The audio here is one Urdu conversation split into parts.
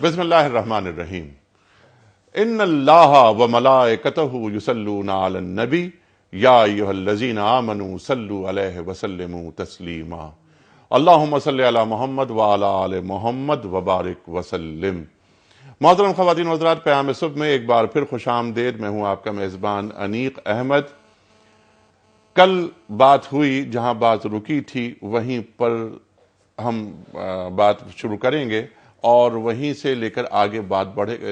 بسم اللہ الرحمن الرحیم۔ ان اللہ و ملائکتہ یصلون علی النبی یا ایھا الذین آمنوا صلوا علیہ وسلموا تسلیما۔ اللہم صلی علی محمد وعلی آل محمد وبارک وسلم۔ محترم خواتین و حضرات، پیام صبح میں ایک بار پھر خوش آمدید۔ میں ہوں آپ کا میزبان انیق احمد۔ کل بات ہوئی، جہاں بات رکی تھی وہیں پر ہم بات شروع کریں گے اور وہیں سے لے کر آگے بات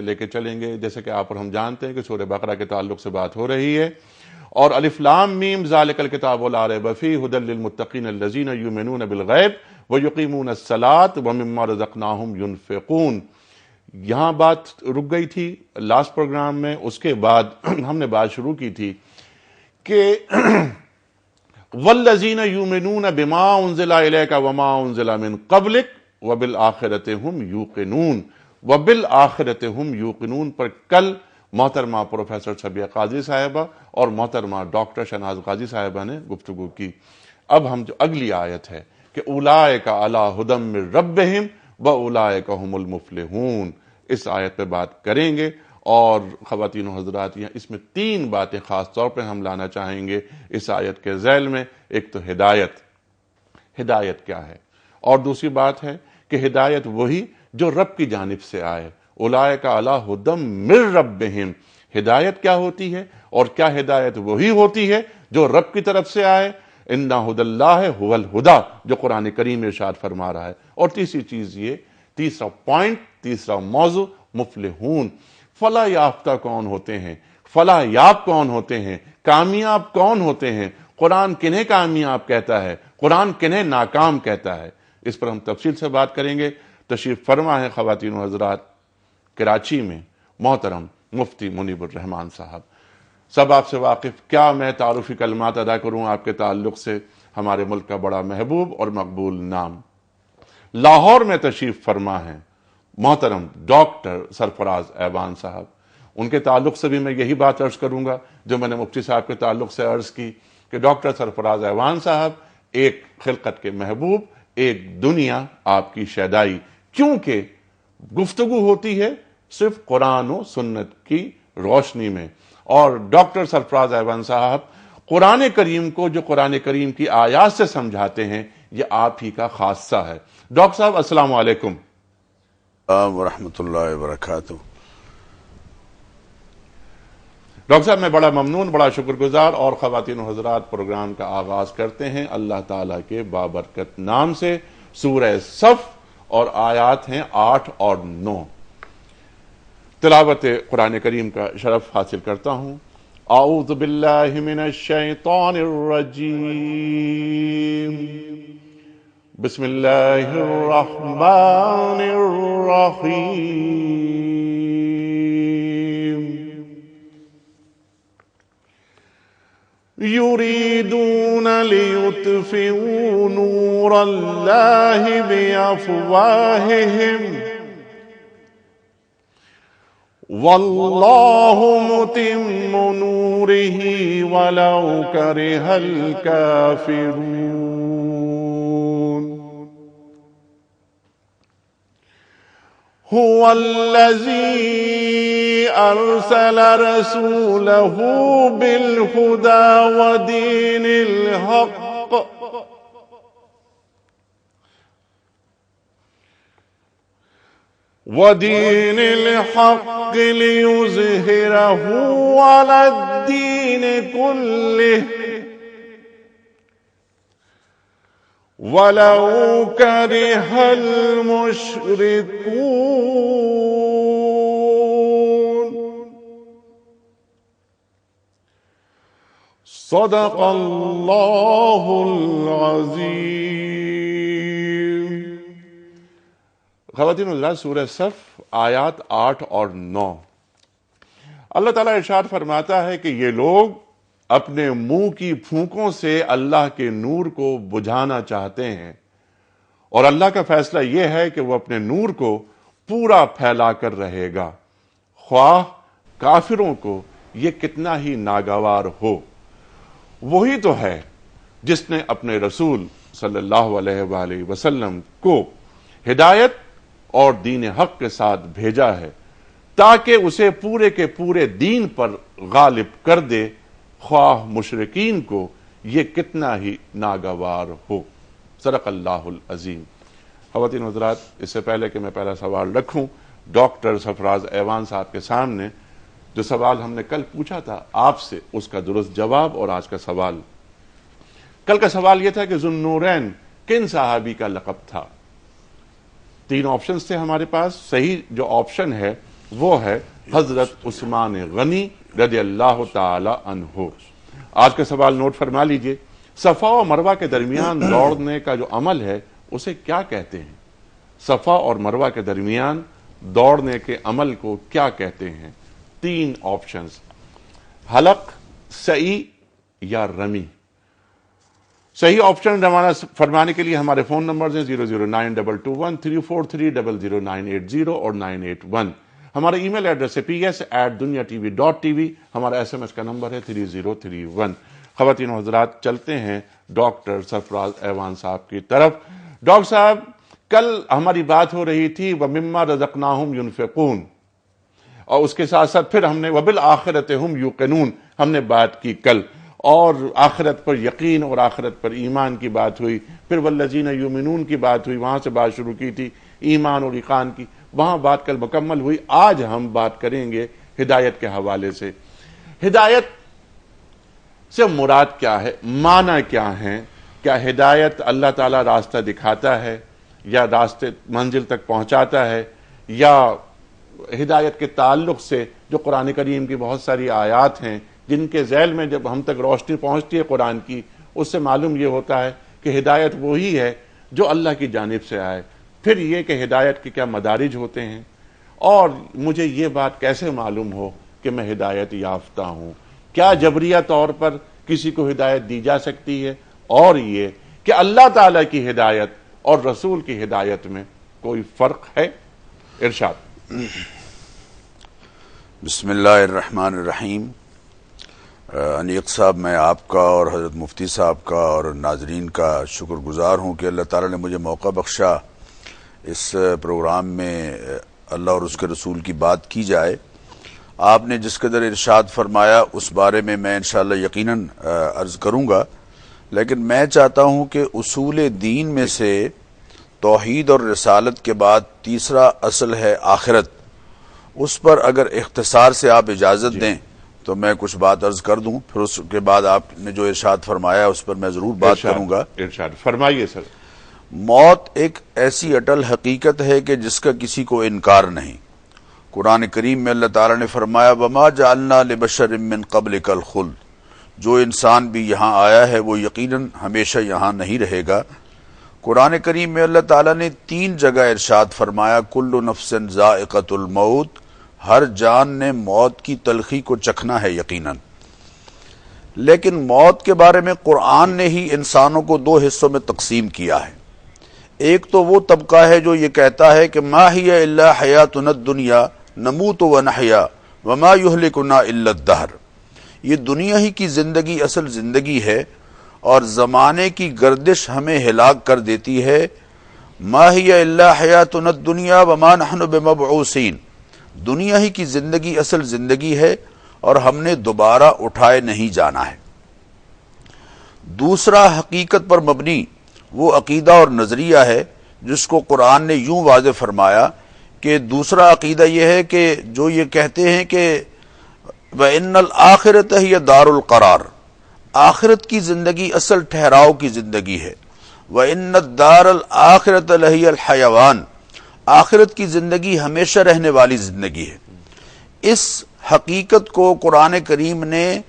لے کے چلیں گے۔ جیسے کہ آپ اور ہم جانتے ہیں کہ سورہ بقرہ کے تعلق سے بات ہو رہی ہے، اور الف لام میم ذالک الکتاب لا ریب فیہ ھدی للمتقین الذین یؤمنون بالغیب ویقیمون الصلاۃ ومما رزقناہم ینفقون۔ یہاں بات رک گئی تھی لاسٹ پروگرام میں۔ اس کے بعد ہم نے بات شروع کی تھی کہ والذین یؤمنون بما انزل الیک وما انزل من قبلک وبالآخرۃ ہم یوقنون۔ وبالآخرۃ ہم یوقنون پر کل محترمہ پروفیسر صبیہ قاضی صاحبہ اور محترمہ ڈاکٹر شہناز قاضی صاحبہ نے گفتگو کی۔ اب ہم جو اگلی آیت ہے کہ اولئک علی ھدی من ربہم واولئک ھم المفلحون، اس آیت پہ بات کریں گے۔ اور خواتین و حضرات، یہاں اس میں تین باتیں خاص طور پہ ہم لانا چاہیں گے اس آیت کے ذیل میں۔ ایک تو ہدایت، ہدایت کیا ہے، اور دوسری بات ہے کہ ہدایت وہی جو رب کی جانب سے آئے۔ اولئک علی ھدی من ربہم، ہدایت کیا ہوتی ہے، اور کیا ہدایت وہی ہوتی ہے جو رب کی طرف سے آئے۔ ان ھدی اللہ ھو الھدی، جو قرآن کریم میں ارشاد فرما رہا ہے۔ اور تیسری چیز یہ، تیسرا پوائنٹ، تیسرا موضوع، مفلحون۔ فلاح یافتہ کون ہوتے ہیں، فلاح یاب کون ہوتے ہیں، کامیاب کون ہوتے ہیں، قرآن کنہیں کامیاب کہتا ہے، قرآن کنہیں ناکام کہتا ہے، اس پر ہم تفصیل سے بات کریں گے۔ تشریف فرما ہے خواتین و حضرات کراچی میں محترم مفتی منیب الرحمان صاحب۔ سب آپ سے واقف، کیا میں تعارفی کلمات ادا کروں آپ کے تعلق سے؟ ہمارے ملک کا بڑا محبوب اور مقبول نام، لاہور میں تشریف فرما ہے محترم ڈاکٹر سرفراز ایوان صاحب۔ ان کے تعلق سے بھی میں یہی بات عرض کروں گا جو میں نے مفتی صاحب کے تعلق سے عرض کی کہ ڈاکٹر سرفراز ایوان صاحب ایک خلقت کے محبوب، ایک دنیا آپ کی شیدائی، کیونکہ گفتگو ہوتی ہے صرف قرآن و سنت کی روشنی میں۔ اور ڈاکٹر سرفراز ایوان صاحب قرآن کریم کو جو قرآن کریم کی آیات سے سمجھاتے ہیں، یہ آپ ہی کا خاصہ ہے۔ ڈاکٹر صاحب السلام علیکم۔ ورحمۃ اللہ وبرکاتہ۔ ڈاکٹر صاحب میں بڑا ممنون، بڑا شکر گزار، اور خواتین و حضرات پروگرام کا آغاز کرتے ہیں اللہ تعالیٰ کے بابرکت نام سے۔ سورہ صف اور آیات ہیں 8 اور 9۔ تلاوت قرآن کریم کا شرف حاصل کرتا ہوں۔ اعوذ باللہ من الشیطان الرجیم، بسم اللہ الرحمن الرحیم۔ یریدون لیطفئوا نور اللہ بافواہہم واللہ متم نورہ ولو کرہ الکافرون۔ هو الذی ارسل رسولہ بالہدی ودین الحق لیظہرہ علی الدین کلہ وَلَوْ كَرِهَ الْمُشْرِكُونَ۔ صدق اللہ العظیم۔ خواتین و حضرات، سورہ صف آیات 8 اور 9۔ اللہ تعالیٰ ارشاد فرماتا ہے کہ یہ لوگ اپنے منہ کی پھونکوں سے اللہ کے نور کو بجھانا چاہتے ہیں، اور اللہ کا فیصلہ یہ ہے کہ وہ اپنے نور کو پورا پھیلا کر رہے گا، خواہ کافروں کو یہ کتنا ہی ناگوار ہو۔ وہی تو ہے جس نے اپنے رسول صلی اللہ علیہ وآلہ وسلم کو ہدایت اور دین حق کے ساتھ بھیجا ہے تاکہ اسے پورے کے پورے دین پر غالب کر دے، خواہ مشرکین کو یہ کتنا ہی ناگوار ہو۔ صدق اللہ العظیم۔ خواتین حضرات، اس سے پہلے کہ میں پہلا سوال رکھوں ڈاکٹر سرفراز ایوان صاحب کے سامنے، جو سوال ہم نے کل پوچھا تھا آپ سے، اس کا درست جواب اور آج کا سوال۔ کل کا سوال یہ تھا کہ ذوالنورین کن صحابی کا لقب تھا؟ 3 آپشنز تھے ہمارے پاس۔ صحیح جو آپشن ہے وہ ہے حضرت عثمان غنی رضی اللہ تعالی عنہ۔ آج کا سوال نوٹ فرما لیجئے، صفا و مروہ کے درمیان دوڑنے کا جو عمل ہے اسے کیا کہتے ہیں؟ صفا اور مروہ کے درمیان دوڑنے کے عمل کو کیا کہتے ہیں؟ 3 آپشنز، حلق، سعی یا رمی۔ صحیح آپشن روانہ فرمانے کے لیے ہمارے فون نمبرز ہیں 009221343009080 اور 981۔ ہمارا ای میل ایڈریس ہے ps@dunyatv.tv۔ ہمارا SMS کا نمبر ہے 3031۔ خواتین و حضرات، چلتے ہیں ڈاکٹر سرفراز ایوان صاحب کی طرف۔ ڈاکٹر صاحب، کل ہماری بات ہو رہی تھی وَمِمَّا رَزَقْنَاهُمْ يُنْفِقُونَ، اور اس کے ساتھ ساتھ پھر ہم نے وَبِالْآخِرَةِ هُمْ يُوقِنُونَ ہم نے بات کی کل، اور آخرت پر یقین اور آخرت پر ایمان کی بات ہوئی، پھر والذین یؤمنون کی بات ہوئی، وہاں سے بات شروع کی تھی ایمان اور ایقان کی، وہاں بات کل مکمل ہوئی۔ آج ہم بات کریں گے ہدایت کے حوالے سے۔ ہدایت سے مراد کیا ہے، معنی کیا ہے؟ کیا ہدایت اللہ تعالیٰ راستہ دکھاتا ہے یا راستے منزل تک پہنچاتا ہے، یا ہدایت کے تعلق سے جو قرآن کریم کی بہت ساری آیات ہیں جن کے ذیل میں جب ہم تک روشنی پہنچتی ہے قرآن کی، اس سے معلوم یہ ہوتا ہے کہ ہدایت وہی ہے جو اللہ کی جانب سے آئے۔ پھر یہ کہ ہدایت کے کیا مدارج ہوتے ہیں، اور مجھے یہ بات کیسے معلوم ہو کہ میں ہدایت یافتہ ہوں؟ کیا جبریہ طور پر کسی کو ہدایت دی جا سکتی ہے؟ اور یہ کہ اللہ تعالیٰ کی ہدایت اور رسول کی ہدایت میں کوئی فرق ہے؟ ارشاد۔ بسم اللہ الرحمن الرحیم۔ انیق صاحب، میں آپ کا اور حضرت مفتی صاحب کا اور ناظرین کا شکر گزار ہوں کہ اللہ تعالیٰ نے مجھے موقع بخشا اس پروگرام میں اللہ اور اس کے رسول کی بات کی جائے۔ آپ نے جس قدر ارشاد فرمایا اس بارے میں انشاءاللہ یقیناً عرض کروں گا، لیکن میں چاہتا ہوں کہ اصول دین میں سے توحید اور رسالت کے بعد تیسرا اصل ہے آخرت، اس پر اگر اختصار سے آپ اجازت دیں تو میں کچھ بات عرض کر دوں، پھر اس کے بعد آپ نے جو ارشاد فرمایا اس پر میں ضرور بات کروں گا۔ ارشاد فرمائیے سر۔ موت ایک ایسی اٹل حقیقت ہے کہ جس کا کسی کو انکار نہیں۔ قرآن کریم میں اللہ تعالیٰ نے فرمایا وَمَا جَعَلْنَا لِبَشَرٍ مِّن قَبْلِكَ الْخُلْدَ، جو انسان بھی یہاں آیا ہے وہ یقیناً ہمیشہ یہاں نہیں رہے گا۔ قرآن کریم میں اللہ تعالیٰ نے 3 جگہ ارشاد فرمایا کُلُّ نَفْسٍ ذَائِقَةُ الْمَوْتِ، ہر جان نے موت کی تلخی کو چکھنا ہے یقیناً۔ لیکن موت کے بارے میں قرآن نے ہی انسانوں کو 2 حصوں میں تقسیم کیا ہے۔ ایک تو وہ طبقہ ہے جو یہ کہتا ہے کہ ما ہی الا حیاتنا الدنیا نموت ونحیا وما یہلکنا الا الدہر، یہ دنیا ہی کی زندگی اصل زندگی ہے اور زمانے کی گردش ہمیں ہلاک کر دیتی ہے۔ ما ہی الا حیاتنا الدنیا وما نحن بمبعوثین، دنیا ہی کی زندگی اصل زندگی ہے اور ہم نے دوبارہ اٹھائے نہیں جانا ہے۔ دوسرا حقیقت پر مبنی وہ عقیدہ اور نظریہ ہے جس کو قرآن نے یوں واضح فرمایا کہ دوسرا عقیدہ یہ ہے کہ جو یہ کہتے ہیں کہ وَإِنَّ الْآخِرَةَ هِيَ دَارُ الْقَرَارِ، آخرت کی زندگی اصل ٹھہراؤ کی زندگی ہے۔ وَإِنَّ الدَّارَ الْآخِرَةَ لَهِيَ الْحَيَوَانِ، آخرت کی زندگی ہمیشہ رہنے والی زندگی ہے۔ اس حقیقت کو قرآن کریم نے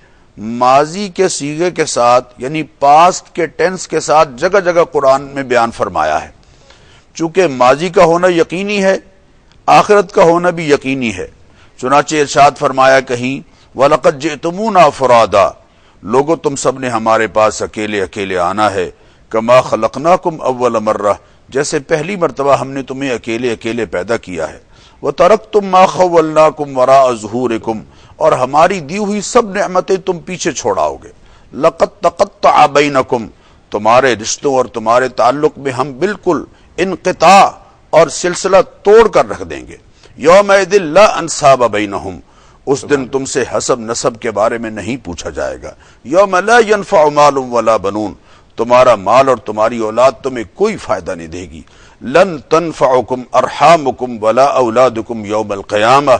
ماضی کے صیغے کے ساتھ یعنی پاسٹ کے ٹینس کے ساتھ جگہ جگہ قرآن میں بیان فرمایا ہے۔ چونکہ ماضی کا ہونا یقینی ہے، آخرت کا ہونا بھی یقینی ہے، چنانچہ ارشاد فرمایا کہیں وَلَقَدْ جِئْتُمُونَا فُرَادًا، لوگو تم سب نے ہمارے پاس اکیلے اکیلے آنا ہے، کما خلقناکم اول مرہ، جیسے پہلی مرتبہ ہم نے تمہیں اکیلے اکیلے پیدا کیا ہے۔ وَتَرَكْتُم مَّا خَوَّلْنَاكُمْ وَرَاءَ ظُهُورِكُمْ، اور ہماری دی ہوئی سب نعمتیں تم پیچھے چھوڑاؤ گے۔ لَقَدْ تَقَطَّعَ بَيْنَكُمْ، تمہارے رشتوں اور تمہارے تعلق میں ہم بالکل انقطاع اور سلسلہ توڑ کر رکھ دیں گے۔ یومئذ لا انصاب بینہم، اس دن تم سے حسب نسب کے بارے میں نہیں پوچھا جائے گا۔ یوم لا ینفع مال ولا بنون، تمہارا مال اور تمہاری اولاد تمہیں کوئی فائدہ نہیں دے گی۔ لن تنفعکم ارحامکم ولا اولادکم یوم القیامہ،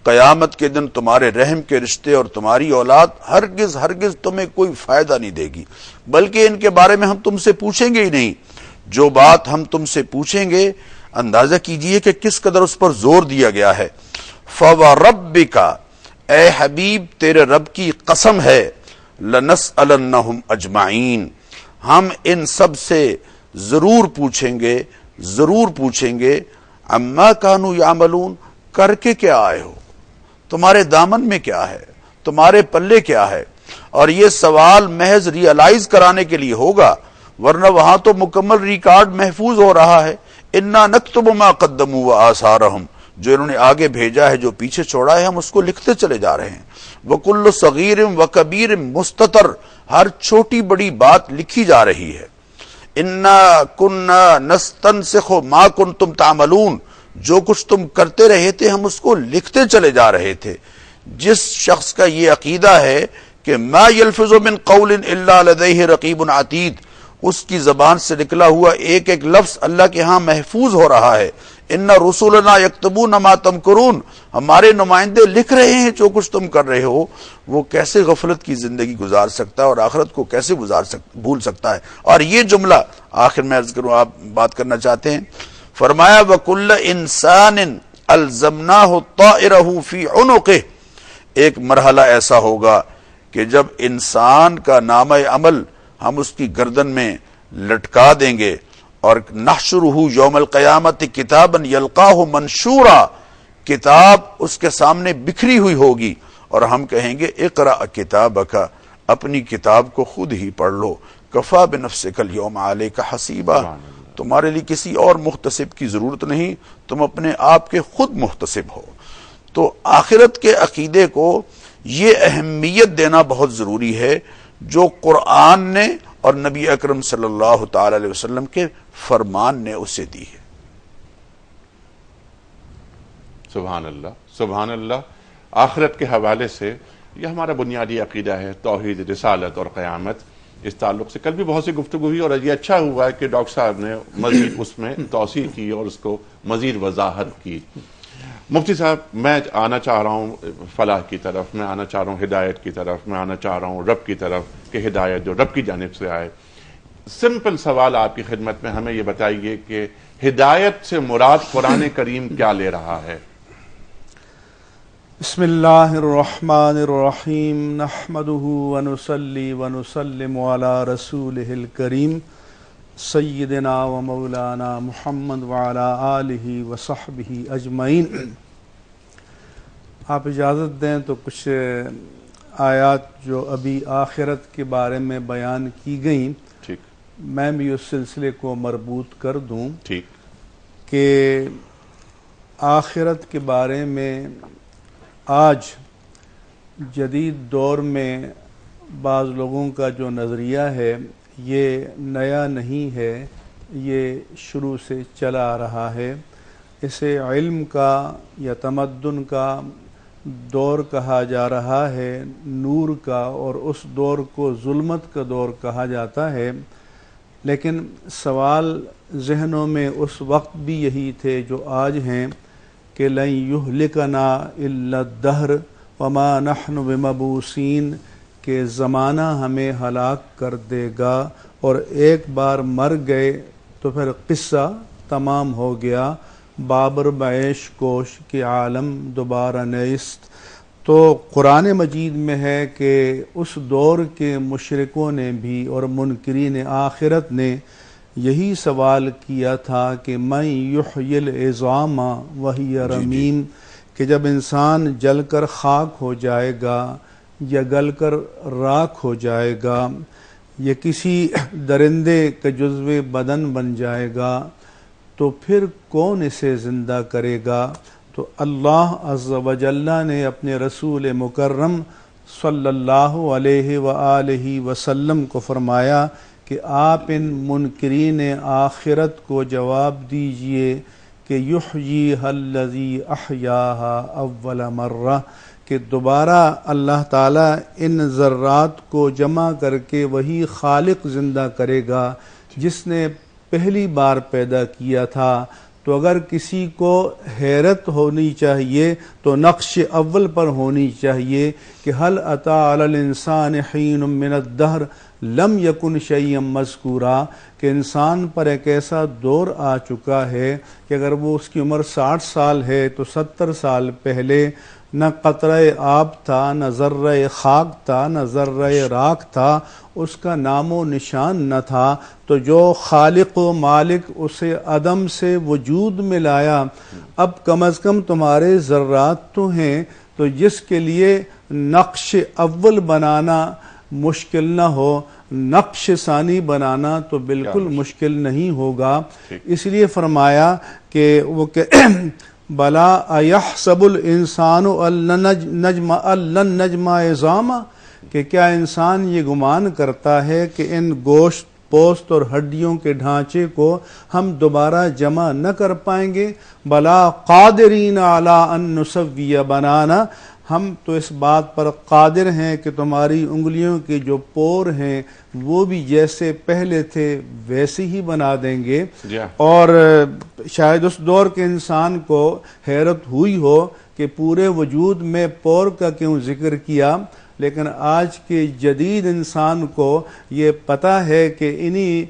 قیامت کے دن تمہارے رحم کے رشتے اور تمہاری اولاد ہرگز ہرگز تمہیں کوئی فائدہ نہیں دے گی، بلکہ ان کے بارے میں ہم تم سے پوچھیں گے ہی نہیں۔ جو بات ہم تم سے پوچھیں گے اندازہ کیجئے کہ کس قدر اس پر زور دیا گیا ہے۔ فَوَرَبِّكَ، اے حبیب تیرے رب کی قسم ہے، لَنَسْأَلَنَّهُمْ أَجْمَعِينَ، ہم ان سب سے ضرور پوچھیں گے عَمَّا كَانُوا يَعْمَلُونَ، کر کے کیا آئے ہو، تمہارے دامن میں کیا ہے، تمہارے پلے کیا ہے۔ اور یہ سوال محض ریئلائز کرانے کے لیے ہوگا، ورنہ وہاں تو مکمل ریکارڈ محفوظ ہو رہا ہے۔ اِنَّا نَكْتُبُ مَا قَدَّمُوا وَآثَارَهُمْ، جو انہوں نے آگے بھیجا ہے، جو پیچھے چھوڑا ہے، ہم اس کو لکھتے چلے جا رہے ہیں۔ وَكُلُّ صَغِيرٍ وَكَبِيرٍ مُسْتَطَرٍ، ہر چھوٹی بڑی بات لکھی جا رہی ہے۔ اِنَّا كُنَّا نَسْتَنسِخُ مَا كُنْتُمْ تَعْمَلُونَ، جو کچھ تم کرتے رہے تھے ہم اس کو لکھتے چلے جا رہے تھے۔ جس شخص کا یہ عقیدہ ہے کہ ما یلفظ من قول الا لدیہ رقیب عتید، اس کی زبان سے نکلا ہوا ایک ایک لفظ اللہ کے ہاں محفوظ ہو رہا ہے۔ ان رسولنا یکتبون ما تمکرون، ہمارے نمائندے لکھ رہے ہیں جو کچھ تم کر رہے ہو، وہ کیسے غفلت کی زندگی گزار سکتا ہے اور آخرت کو کیسے بھول سکتا ہے۔ اور یہ جملہ آخر میں عرض کروں، آپ بات کرنا چاہتے ہیں، فرمایا وَكُلَّ إِنسَانٍ أَلْزَمْنَاهُ طَائِرَهُ فِي عُنُقِهِ، ایک مرحلہ ایسا ہوگا کہ جب انسان کا نامہ عمل ہم اس کی گردن میں لٹکا دیں گے، اور نحشرہ یوم القیامت کتابا یلقاہ منشورا، کتاب اس کے سامنے بکھری ہوئی ہوگی، اور ہم کہیں گے اقرأ کتابک، اپنی کتاب کو خود ہی پڑھ لو، کفا بنفسک اليوم علیک حسیبا، تمہارے لیے کسی اور محتسب کی ضرورت نہیں، تم اپنے آپ کے خود محتسب ہو۔ تو آخرت کے عقیدے کو یہ اہمیت دینا بہت ضروری ہے جو قرآن نے اور نبی اکرم صلی اللہ تعالی علیہ وسلم کے فرمان نے اسے دی ہے۔ سبحان اللہ، سبحان اللہ۔ آخرت کے حوالے سے یہ ہمارا بنیادی عقیدہ ہے، توحید، رسالت اور قیامت۔ اس تعلق سے کل بھی بہت سی گفتگو ہوئی، اور یہ اچھا ہوا ہے کہ ڈاکٹر صاحب نے مزید اس میں توسیع کی اور اس کو مزید وضاحت کی۔ مفتی صاحب، میں آنا چاہ رہا ہوں فلاح کی طرف، میں آنا چاہ رہا ہوں ہدایت کی طرف، میں آنا چاہ رہا ہوں رب کی طرف کہ ہدایت جو رب کی جانب سے آئے۔ سمپل سوال آپ کی خدمت میں، ہمیں یہ بتائیے کہ ہدایت سے مراد قرآن کریم کیا لے رہا ہے؟ بسم اللہ الرحمن الرحیم، نحمدہ ونصلی ونسلم علی رسولہ الکریم سیدنا و مولانا محمد وعلی آلہ وصحبہ اجمعین۔ آپ اجازت دیں تو کچھ آیات جو ابھی آخرت کے بارے میں بیان کی گئیں، ٹھیک، میں بھی اس سلسلے کو مربوط کر دوں ٹھیک، کہ آخرت کے بارے میں آج جدید دور میں بعض لوگوں کا جو نظریہ ہے یہ نیا نہیں ہے، یہ شروع سے چلا آ رہا ہے۔ اسے علم کا یا تمدن کا دور کہا جا رہا ہے، نور کا، اور اس دور کو ظلمت کا دور کہا جاتا ہے۔ لیکن سوال ذہنوں میں اس وقت بھی یہی تھے جو آج ہیں کہ لن یہلکنا الا الدہر وما نحن بمبعوثین، کہ زمانہ ہمیں ہلاک کر دے گا، اور ایک بار مر گئے تو پھر قصہ تمام ہو گیا، بابر بعیش کوش کہ عالم دوبارہ نیست۔ تو قرآن مجید میں ہے کہ اس دور کے مشرکوں نے بھی اور منکرین آخرت نے یہی سوال کیا تھا کہ من یحیی العظام وہی رمیم، کہ جب انسان جل کر خاک ہو جائے گا یا گل کر راکھ ہو جائے گا یا کسی درندے کا جزو بدن بن جائے گا تو پھر کون اسے زندہ کرے گا؟ تو اللہ عز و جل نے اپنے رسول مکرم صلی اللہ علیہ وآلہ وسلم کو فرمایا کہ آپ ان منکرین آخرت کو جواب دیجئے کہ کہ یحییھا الذی احیاھا اول مرہ، کہ دوبارہ اللہ تعالیٰ ان ذرات کو جمع کر کے وہی خالق زندہ کرے گا جس نے پہلی بار پیدا کیا تھا۔ تو اگر کسی کو حیرت ہونی چاہیے تو نقش اول پر ہونی چاہیے کہ هل اتی علی الانسان حین من الدہر لم یکن شیئا مذکورا، کہ انسان پر ایک ایسا دور آ چکا ہے کہ اگر وہ اس کی عمر 60 سال ہے تو 70 سال پہلے نہ قطرہ آب تھا، نہ ذرہ خاک تھا، نہ ذرہ راکھ تھا، اس کا نام و نشان نہ تھا۔ تو جو خالق و مالک اسے عدم سے وجود میں لایا، اب کم از کم تمہارے ذرات تو ہیں، تو جس کے لیے نقش اول بنانا مشکل نہ ہو، نقش ثانی بنانا تو بالکل مشکل نہیں ہوگا۔ اس لیے فرمایا کہ وہ کہ بلا ایحسب الانسان ان نجمع عظاما، کہ کیا انسان یہ گمان کرتا ہے کہ ان گوشت پوست اور ہڈیوں کے ڈھانچے کو ہم دوبارہ جمع نہ کر پائیں گے؟ بلا قادرین علی ان نسوی بنانا، ہم تو اس بات پر قادر ہیں کہ تمہاری انگلیوں کے جو پور ہیں وہ بھی جیسے پہلے تھے ویسے ہی بنا دیں گے۔ اور شاید اس دور کے انسان کو حیرت ہوئی ہو کہ پورے وجود میں پور کا کیوں ذکر کیا، لیکن آج کے جدید انسان کو یہ پتہ ہے کہ انہی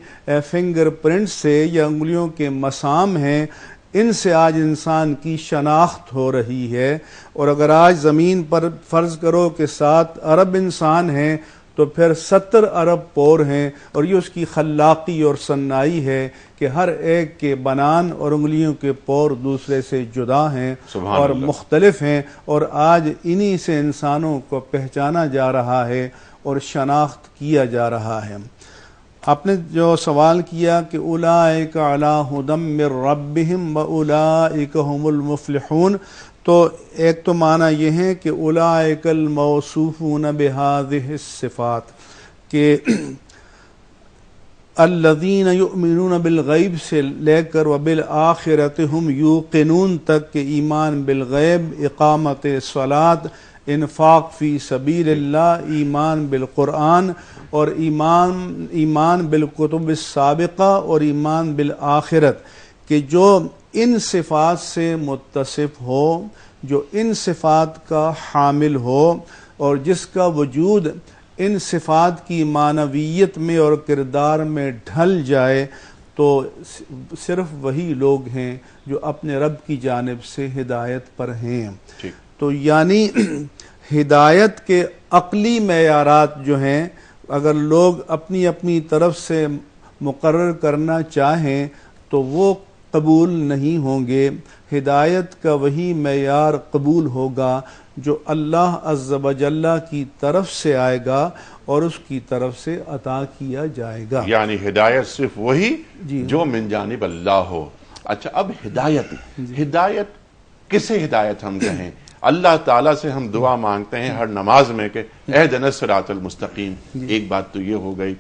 فنگر پرنٹ سے یا انگلیوں کے مسام ہیں، ان سے آج انسان کی شناخت ہو رہی ہے۔ اور اگر آج زمین پر فرض کرو کہ 7 ارب انسان ہیں تو پھر 70 ارب پور ہیں، اور یہ اس کی خلاقی اور صنائی ہے کہ ہر ایک کے بنان اور انگلیوں کے پور دوسرے سے جدا ہیں اور مختلف ہیں، اور آج انہی سے انسانوں کو پہچانا جا رہا ہے اور شناخت کیا جا رہا ہے۔ آپ نے جو سوال کیا کہ اولئک علی ھدی من ربہم واولئک ھم المفلحون، تو ایک تو معنی یہ ہے کہ اولئک الموصوفون بہذہ الصفات، کہ الذین یؤمنون بالغیب سے لے کر وبالآخرۃ ہم یوقنون تک، کہ ایمان بالغیب، اقامت صلاۃ، انفاق فی سبیل اللہ، ایمان بالقرآن، اور ایمان بالکتب السابقہ، اور ایمان بالآخرت، کہ جو ان صفات سے متصف ہو، جو ان صفات کا حامل ہو، اور جس کا وجود ان صفات کی معنویت میں اور کردار میں ڈھل جائے، تو صرف وہی لوگ ہیں جو اپنے رب کی جانب سے ہدایت پر ہیں۔ تو یعنی ہدایت کے عقلی معیارات جو ہیں اگر لوگ اپنی اپنی طرف سے مقرر کرنا چاہیں تو وہ قبول نہیں ہوں گے۔ ہدایت کا وہی معیار قبول ہوگا جو اللہ عز و جل کی طرف سے آئے گا اور اس کی طرف سے عطا کیا جائے گا۔ یعنی ہدایت صرف وہی جو من جانب اللہ ہو۔ اچھا، اب ہدایت کسے ہدایت ہم کہیں؟ اللہ تعالیٰ سے ہم دعا مانگتے ہیں ہر نماز میں کہ اہدنا الصراط المستقیم، ایک بات تو یہ ہو گئی۔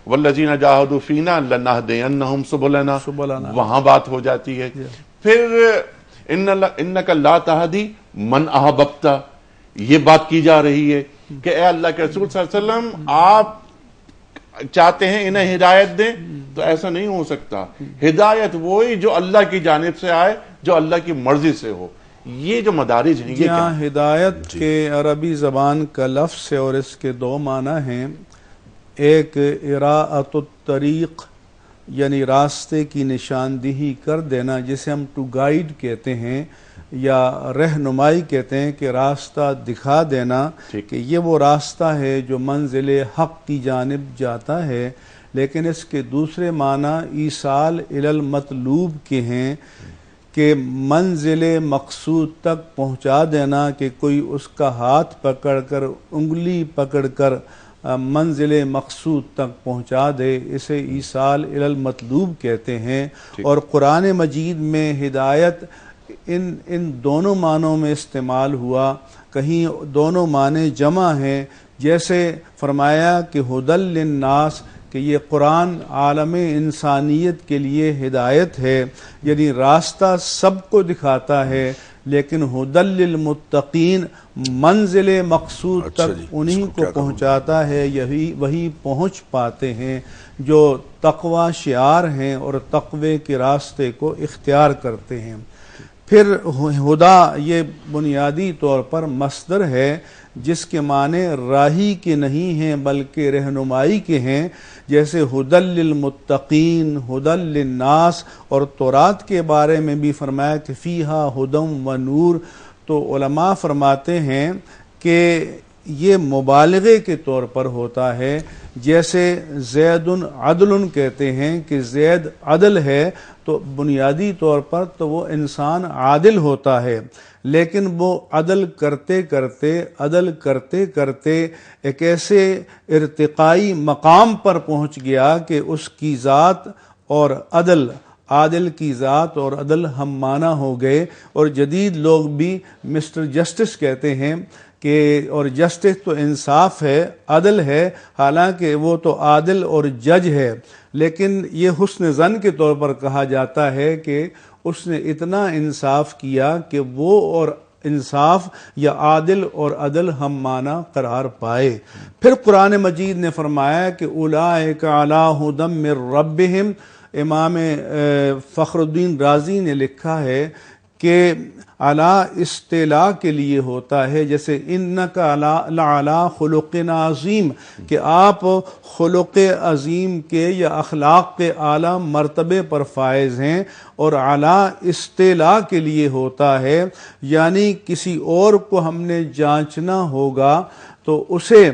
والذین جاہدوا فینا لنہدینہم سبلنا، وہاں بات ہو جاتی ہے۔ پھر انک لا تہدی من احببت، یہ بات کی جا رہی ہے کہ اے اللہ کے رسول صلی اللہ علیہ وسلم، آپ چاہتے ہیں انہیں ہدایت دیں، تو ایسا نہیں ہو سکتا۔ ہدایت وہی جو اللہ کی جانب سے آئے، جو اللہ کی مرضی سے ہو۔ یہ جو مدارج ہیں، یہ یہاں ہدایت کے عربی زبان کا لفظ ہے اور اس کے دو معنی ہیں۔ ایک اراءۃ الطریق، یعنی راستے کی نشاندہی کر دینا، جسے ہم ٹو گائیڈ کہتے ہیں یا رہنمائی کہتے ہیں، کہ راستہ دکھا دینا کہ یہ وہ راستہ ہے جو منزل حق کی جانب جاتا ہے۔ لیکن اس کے دوسرے معنی ایصال الی المطلوب کے ہیں، کہ منزل مقصود تک پہنچا دینا، کہ کوئی اس کا ہاتھ پکڑ کر، انگلی پکڑ کر منزل مقصود تک پہنچا دے، اسے ایصال الی المطلوب کہتے ہیں۔ اور قرآن مجید میں ہدایت ان دونوں معنوں میں استعمال ہوا، کہیں دونوں معنی جمع ہیں، جیسے فرمایا کہ ہدی للناس، کہ کہ یہ قرآن عالم انسانیت کے لیے ہدایت ہے، یعنی راستہ سب کو دکھاتا ہے، لیکن ہدی للمتقین منزل مقصود تک انہی کو پہنچاتا ہے، یہی وہی پہنچ پاتے ہیں جو تقوی شعار ہیں اور تقوی کے راستے کو اختیار کرتے ہیں۔ پھر ہدا یہ بنیادی طور پر مصدر ہے جس کے معنی راہی کے نہیں ہیں بلکہ رہنمائی کے ہیں، جیسے ہدی للمتقین، ہدی للناس، اور تورات کے بارے میں بھی فرمایا کہ فیہا ہدی و نور۔ تو علماء فرماتے ہیں کہ یہ مبالغے کے طور پر ہوتا ہے، جیسے زید عدل کہتے ہیں کہ زید عدل ہے، تو بنیادی طور پر تو وہ انسان عادل ہوتا ہے، لیکن وہ عدل کرتے کرتے ایک ایسے ارتقائی مقام پر پہنچ گیا کہ اس کی ذات اور عادل کی ذات اور عدل ہم معنی ہو گئے، اور جدید لوگ بھی مسٹر جسٹس کہتے ہیں کہ، اور جسٹس تو انصاف ہے، عدل ہے، حالانکہ وہ تو عادل اور جج ہے، لیکن یہ حسن ظن کے طور پر کہا جاتا ہے کہ اس نے اتنا انصاف کیا کہ وہ اور انصاف یا عادل اور عدل ہم معنی قرار پائے۔ پھر قرآن مجید نے فرمایا کہ اولئک علی ھدی من ربہم۔ امام فخر الدین رازی نے لکھا ہے کہ علی استعلاء کے لیے ہوتا ہے، جیسے انک لعلی خلق عظیم، کہ آپ خلق عظیم کے یا اخلاق کے اعلیٰ مرتبے پر فائز ہیں، اور علی استعلاء کے لیے ہوتا ہے، یعنی کسی اور کو ہم نے جانچنا ہوگا تو اسے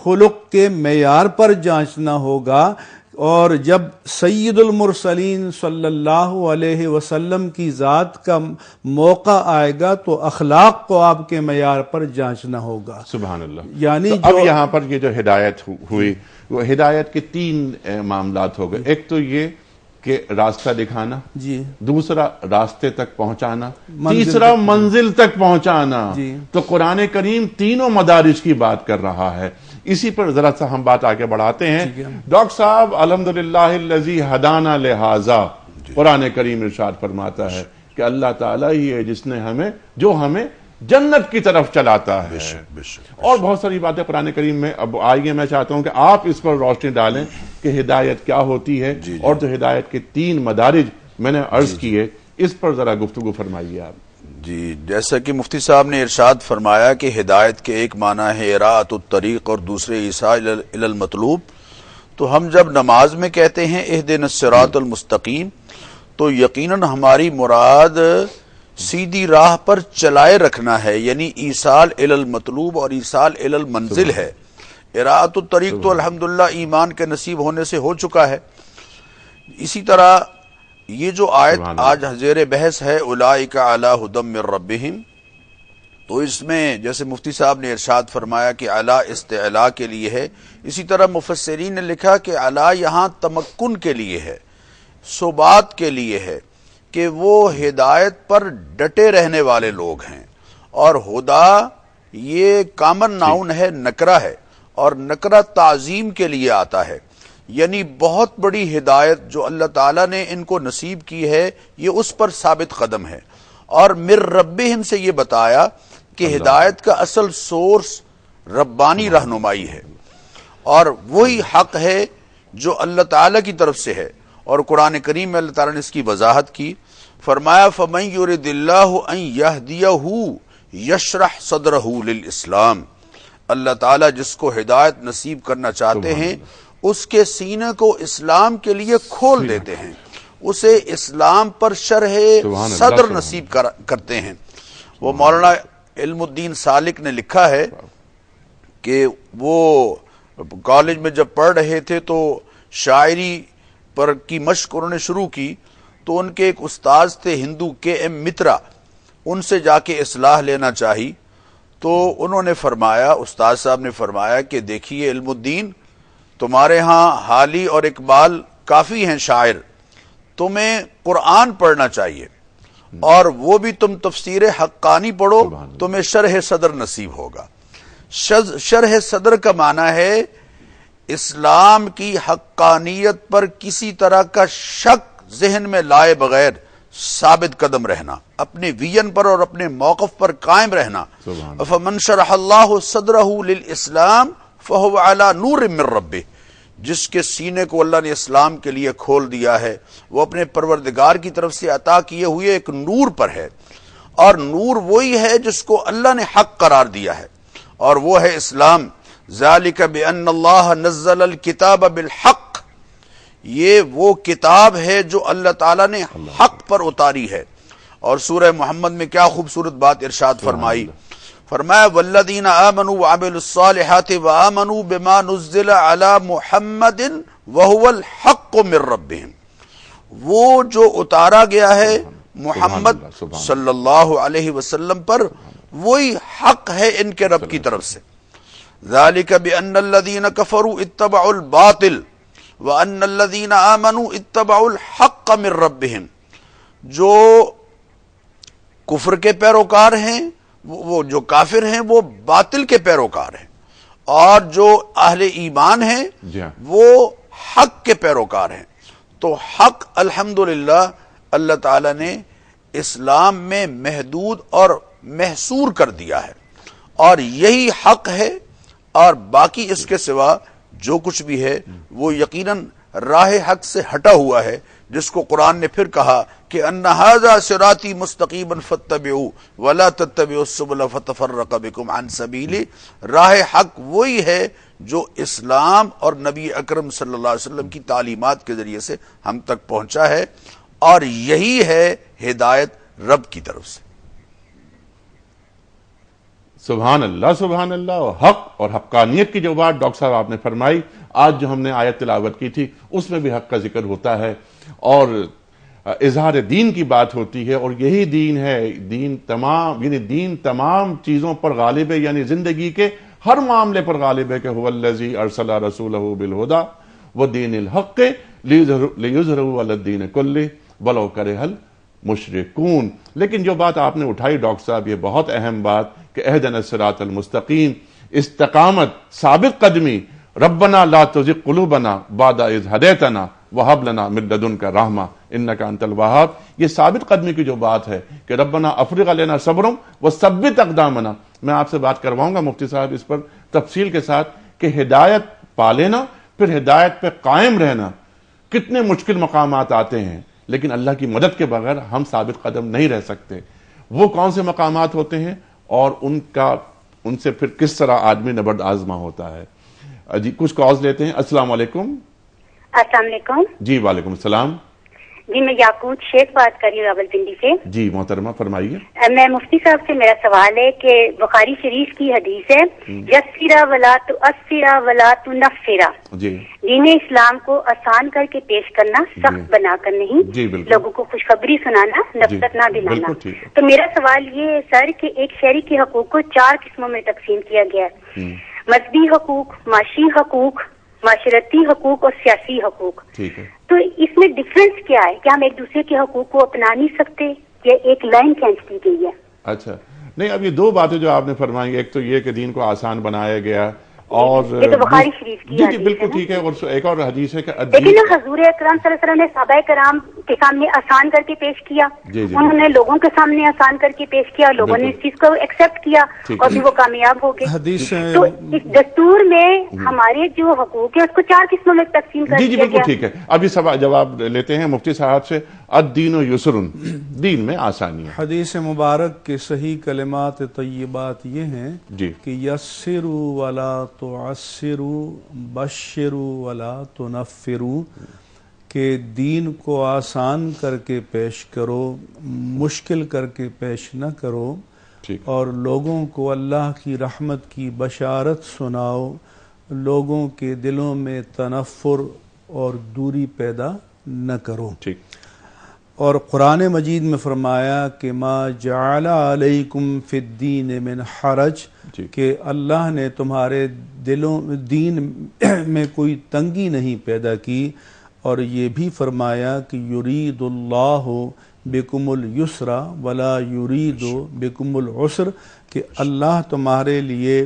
خلق کے معیار پر جانچنا ہوگا، اور جب سید المرسلین صلی اللہ علیہ وسلم کی ذات کا موقع آئے گا تو اخلاق کو آپ کے معیار پر جانچنا ہوگا۔ سبحان اللہ۔ یعنی اب یہاں پر یہ جو ہدایت ہوئی، وہ ہدایت کے تین معاملات ہو گئے، ایک تو یہ کہ راستہ دکھانا، جی، دوسرا راستے تک پہنچانا، تیسرا منزل تک پہنچانا۔ جی، تو قرآن کریم تینوں مدارج کی بات کر رہا ہے۔ اسی پر ذرا سا ہم بات آگے بڑھاتے ہیں۔ ڈاکٹر صاحب، الحمدللہ الذی ہدانا لہذا، قرآن کریم ارشاد فرماتا ہے کہ اللہ تعالیٰ ہی ہے جس نے ہمیں جنت کی طرف چلاتا ہے۔ اور بہت ساری باتیں قرآن کریم میں اب آئیے، میں چاہتا ہوں کہ آپ اس پر روشنی ڈالیں کہ ہدایت کیا ہوتی ہے، اور جو ہدایت کے تین مدارج میں نے عرض کیے، اس پر ذرا گفتگو فرمائیے آپ۔ جی، جیسا کہ مفتی صاحب نے ارشاد فرمایا کہ ہدایت کے ایک معنی ہے اراۃ الطریق اور دوسرے ایصال الی المطلوب، تو ہم جب نماز میں کہتے ہیں اہدنا الصراط المستقیم، تو یقیناً ہماری مراد سیدھی راہ پر چلائے رکھنا ہے، یعنی ایصال الی المطلوب اور ایصال الی المنزل ہے۔ اراۃ الطریق تو الحمدللہ ایمان کے نصیب ہونے سے ہو چکا ہے۔ اسی طرح یہ جو آیت آج زیر بحث ہے اولئک علی ھدی من ربہم، تو اس میں جیسے مفتی صاحب نے ارشاد فرمایا کہ علی استعلاء کے لیے ہے، اسی طرح مفسرین نے لکھا کہ علی یہاں تمکن کے لیے ہے، ثبات کے لیے ہے، کہ وہ ہدایت پر ڈٹے رہنے والے لوگ ہیں۔ اور ہدا یہ کامن ناؤن ہے، نکرہ ہے، اور نکرہ تعظیم کے لیے آتا ہے، یعنی بہت بڑی ہدایت جو اللہ تعالیٰ نے ان کو نصیب کی ہے، یہ اس پر ثابت قدم ہے۔ اور مر ربہم سے یہ بتایا کہ ہدایت کا اصل سورس ربانی رہنمائی ہے، اور وہی حق ہے جو اللہ تعالیٰ کی طرف سے ہے۔ اور قرآن کریم میں اللہ تعالیٰ نے اس کی وضاحت کی، فرمایا فَمَن يُرِدِ اللَّهُ أَن يَهْدِيَهُ يَشْرَحْ صَدْرَهُ لِلْإِسْلَامِ، اللہ تعالیٰ جس کو ہدایت نصیب کرنا چاہتے ہیں اس کے سینے کو اسلام کے لیے کھول دیتے ہیں، اسے اسلام پر شرح صدر نصیب کرتے ہیں۔ وہ مولانا علم الدین سالک نے لکھا ہے کہ وہ کالج میں جب پڑھ رہے تھے تو شاعری پر کی مشق انہوں نے شروع کی، تو ان کے ایک استاذ تھے ہندو کے ایم مترا، ان سے جا کے اصلاح لینا چاہی، تو انہوں نے فرمایا، استاد صاحب نے فرمایا کہ دیکھیے علم الدین، تمہارے ہاں حالی اور اقبال کافی ہیں شاعر، تمہیں قرآن پڑھنا چاہیے، اور وہ بھی تم تفسیر حقانی پڑھو، تمہیں شرح صدر نصیب ہوگا۔ شرح صدر کا معنی ہے اسلام کی حقانیت پر کسی طرح کا شک ذہن میں لائے بغیر ثابت قدم رہنا، اپنے ویژن پر اور اپنے موقف پر قائم رہنا۔ فمن شرح اللہ صدرہ للاسلام فہو علی نور من ربہ، جس کے سینے کو اللہ نے اسلام کے لیے کھول دیا ہے وہ اپنے پروردگار کی طرف سے عطا کیے ہوئے ایک نور پر ہے، اور نور وہی ہے جس کو اللہ نے حق قرار دیا ہے، اور وہ ہے اسلام۔ ذالک بان اللہ نزل الکتاب بالحق، یہ وہ کتاب ہے جو اللہ تعالیٰ نے حق پر اتاری ہے۔ اور سورہ محمد میں کیا خوبصورت بات ارشاد فرمائی، فرمایا والذین آمنوا وعملوا الصالحات وآمنوا بما نزل علی محمد وهو الحق من ربهم، وہ جو اتارا گیا ہے محمد صلی اللہ علیہ وسلم پر وہی حق ہے ان کے رب کی طرف سے۔ ذالک بان الذین کفروا اتبعوا الباطل وان الذین آمنوا اتبعوا الحق من ربهم، جو کفر کے پیروکار ہیں، وہ جو کافر ہیں وہ باطل کے پیروکار ہیں، اور جو اہل ایمان ہیں وہ حق کے پیروکار ہیں۔ تو حق الحمدللہ اللہ تعالی نے اسلام میں محدود اور محصور کر دیا ہے، اور یہی حق ہے، اور باقی اس کے سوا جو کچھ بھی ہے وہ یقیناً راہ حق سے ہٹا ہوا ہے، جس کو قرآن نے پھر کہا کہ ان ھذا صراطی مستقیما فاتبعوہ ولا تتبعوا السبل فتفرق بکم عن سبیلہ۔ راہ حق وہی ہے جو اسلام اور نبی اکرم صلی اللہ علیہ وسلم کی تعلیمات کے ذریعے سے ہم تک پہنچا ہے، اور یہی ہے ہدایت رب کی طرف سے۔ سبحان اللہ سبحان اللہ۔ حق اور حقانیت کی جو بات ڈاکٹر صاحب آپ نے فرمائی، آج جو ہم نے آیت تلاوت کی تھی اس میں بھی حق کا ذکر ہوتا ہے، اور اظہار دین کی بات ہوتی ہے، اور یہی دین ہے۔ دین تمام، یعنی دین تمام چیزوں پر غالب ہے، یعنی زندگی کے ہر معاملے پر غالب ہے کہ هو الذی ارسل رسولہ بالہدی ودین الحق لیظہرہ علی الدین کلہ ولو کرہ المشرکون۔ لیکن جو بات آپ نے اٹھائی ڈاکٹر صاحب، یہ بہت اہم بات کہ اہدنا الصراط المستقیم، استقامت، ثابت قدمی، ربنا لا تزغ قلوبنا بعد اذ ہدیتنا وہب لنا من لدنک رحمہ انک انت الوہاب۔ یہ ثابت قدمی کی جو بات ہے کہ ربنا افرغ علینا صبرا وثبت اقدامنا، میں آپ سے بات کرواؤں گا مفتی صاحب اس پر تفصیل کے ساتھ، کہ ہدایت پا لینا، پھر ہدایت پہ قائم رہنا، کتنے مشکل مقامات آتے ہیں، لیکن اللہ کی مدد کے بغیر ہم ثابت قدم نہیں رہ سکتے۔ وہ کون سے مقامات ہوتے ہیں اور ان سے پھر کس طرح آدمی نبرد آزما ہوتا ہے۔ جی کچھ کالز لیتے ہیں۔ السلام علیکم۔ السلام علیکم۔ جی وعلیکم السلام۔ جی میں یاقوت شیخ بات کر رہی ہوں راولپنڈی سے۔ جی محترمہ فرمائیے۔ میں مفتی صاحب سے میرا سوال ہے کہ بخاری شریف کی حدیث ہے یسرا ولا تؤثرا ولا تنفرا، جی دین اسلام کو آسان کر کے پیش کرنا، سخت بنا کر نہیں، جی بالکل، لوگوں کو خوشخبری سنانا، نفرت نہ دلانا۔ بالکل ٹھیک ہے۔ تو میرا سوال یہ ہے سر کہ ایک شہری کے حقوق کو 4 قسموں میں تقسیم کیا گیا ہے، مذہبی حقوق، معاشی حقوق، معاشرتی حقوق اور سیاسی حقوق۔ ٹھیک ہے۔ تو اس میں ڈفرنس کیا ہے؟ کیا ہم ایک دوسرے کے حقوق کو اپنا نہیں سکتے یا ایک لائن کھینچ دی گئی ہے؟ اچھا نہیں، اب یہ 2 باتیں جو آپ نے فرمائی، ایک تو یہ کہ دین کو آسان بنایا گیا، اور یہ تو بخاری شریف کی جی حدیث بالکل ہے ٹھیک ہے، اور ایک اور حدیث ہے کہ لیکن حضور اکرم صلی اللہ علیہ وسلم نے صحابہ کرام کے سامنے آسان کر کے پیش کیا، جی انہوں نے لوگوں کے سامنے آسان کر کے پیش کیا، لوگوں نے اس چیز کو ایکسپٹ کیا اور پھر وہ کامیاب ہو گئے۔ حدیث تو اس دستور میں ہمارے جو حقوق ہیں اس کو 4 قسموں میں تقسیم کر جی دیا بالکل گیا۔ ٹھیک ہے۔ اب یہ سوال جواب لیتے ہیں مفتی صاحب سے۔ الدین یسر، دین میں آسانی ہے۔ حدیث مبارک کے صحیح کلمات طیبات یہ ہیں جی کہ یسروا ولا تعسروا بشروا ولا تنفروا، کہ دین کو آسان کر کے پیش کرو، مشکل کر کے پیش نہ کرو، ٹھیک، اور لوگوں کو اللہ کی رحمت کی بشارت سناؤ، لوگوں کے دلوں میں تنفر اور دوری پیدا نہ کرو۔ ٹھیک۔ اور قرآن مجید میں فرمایا کہ ما جعل علیکم فی الدین من حرج، جی کہ اللہ نے تمہارے دین میں کوئی تنگی نہیں پیدا کی، اور یہ بھی فرمایا کہ یرید اللہ بکم اليسر ولا یرید بکم العسر، کہ اللہ تمہارے لیے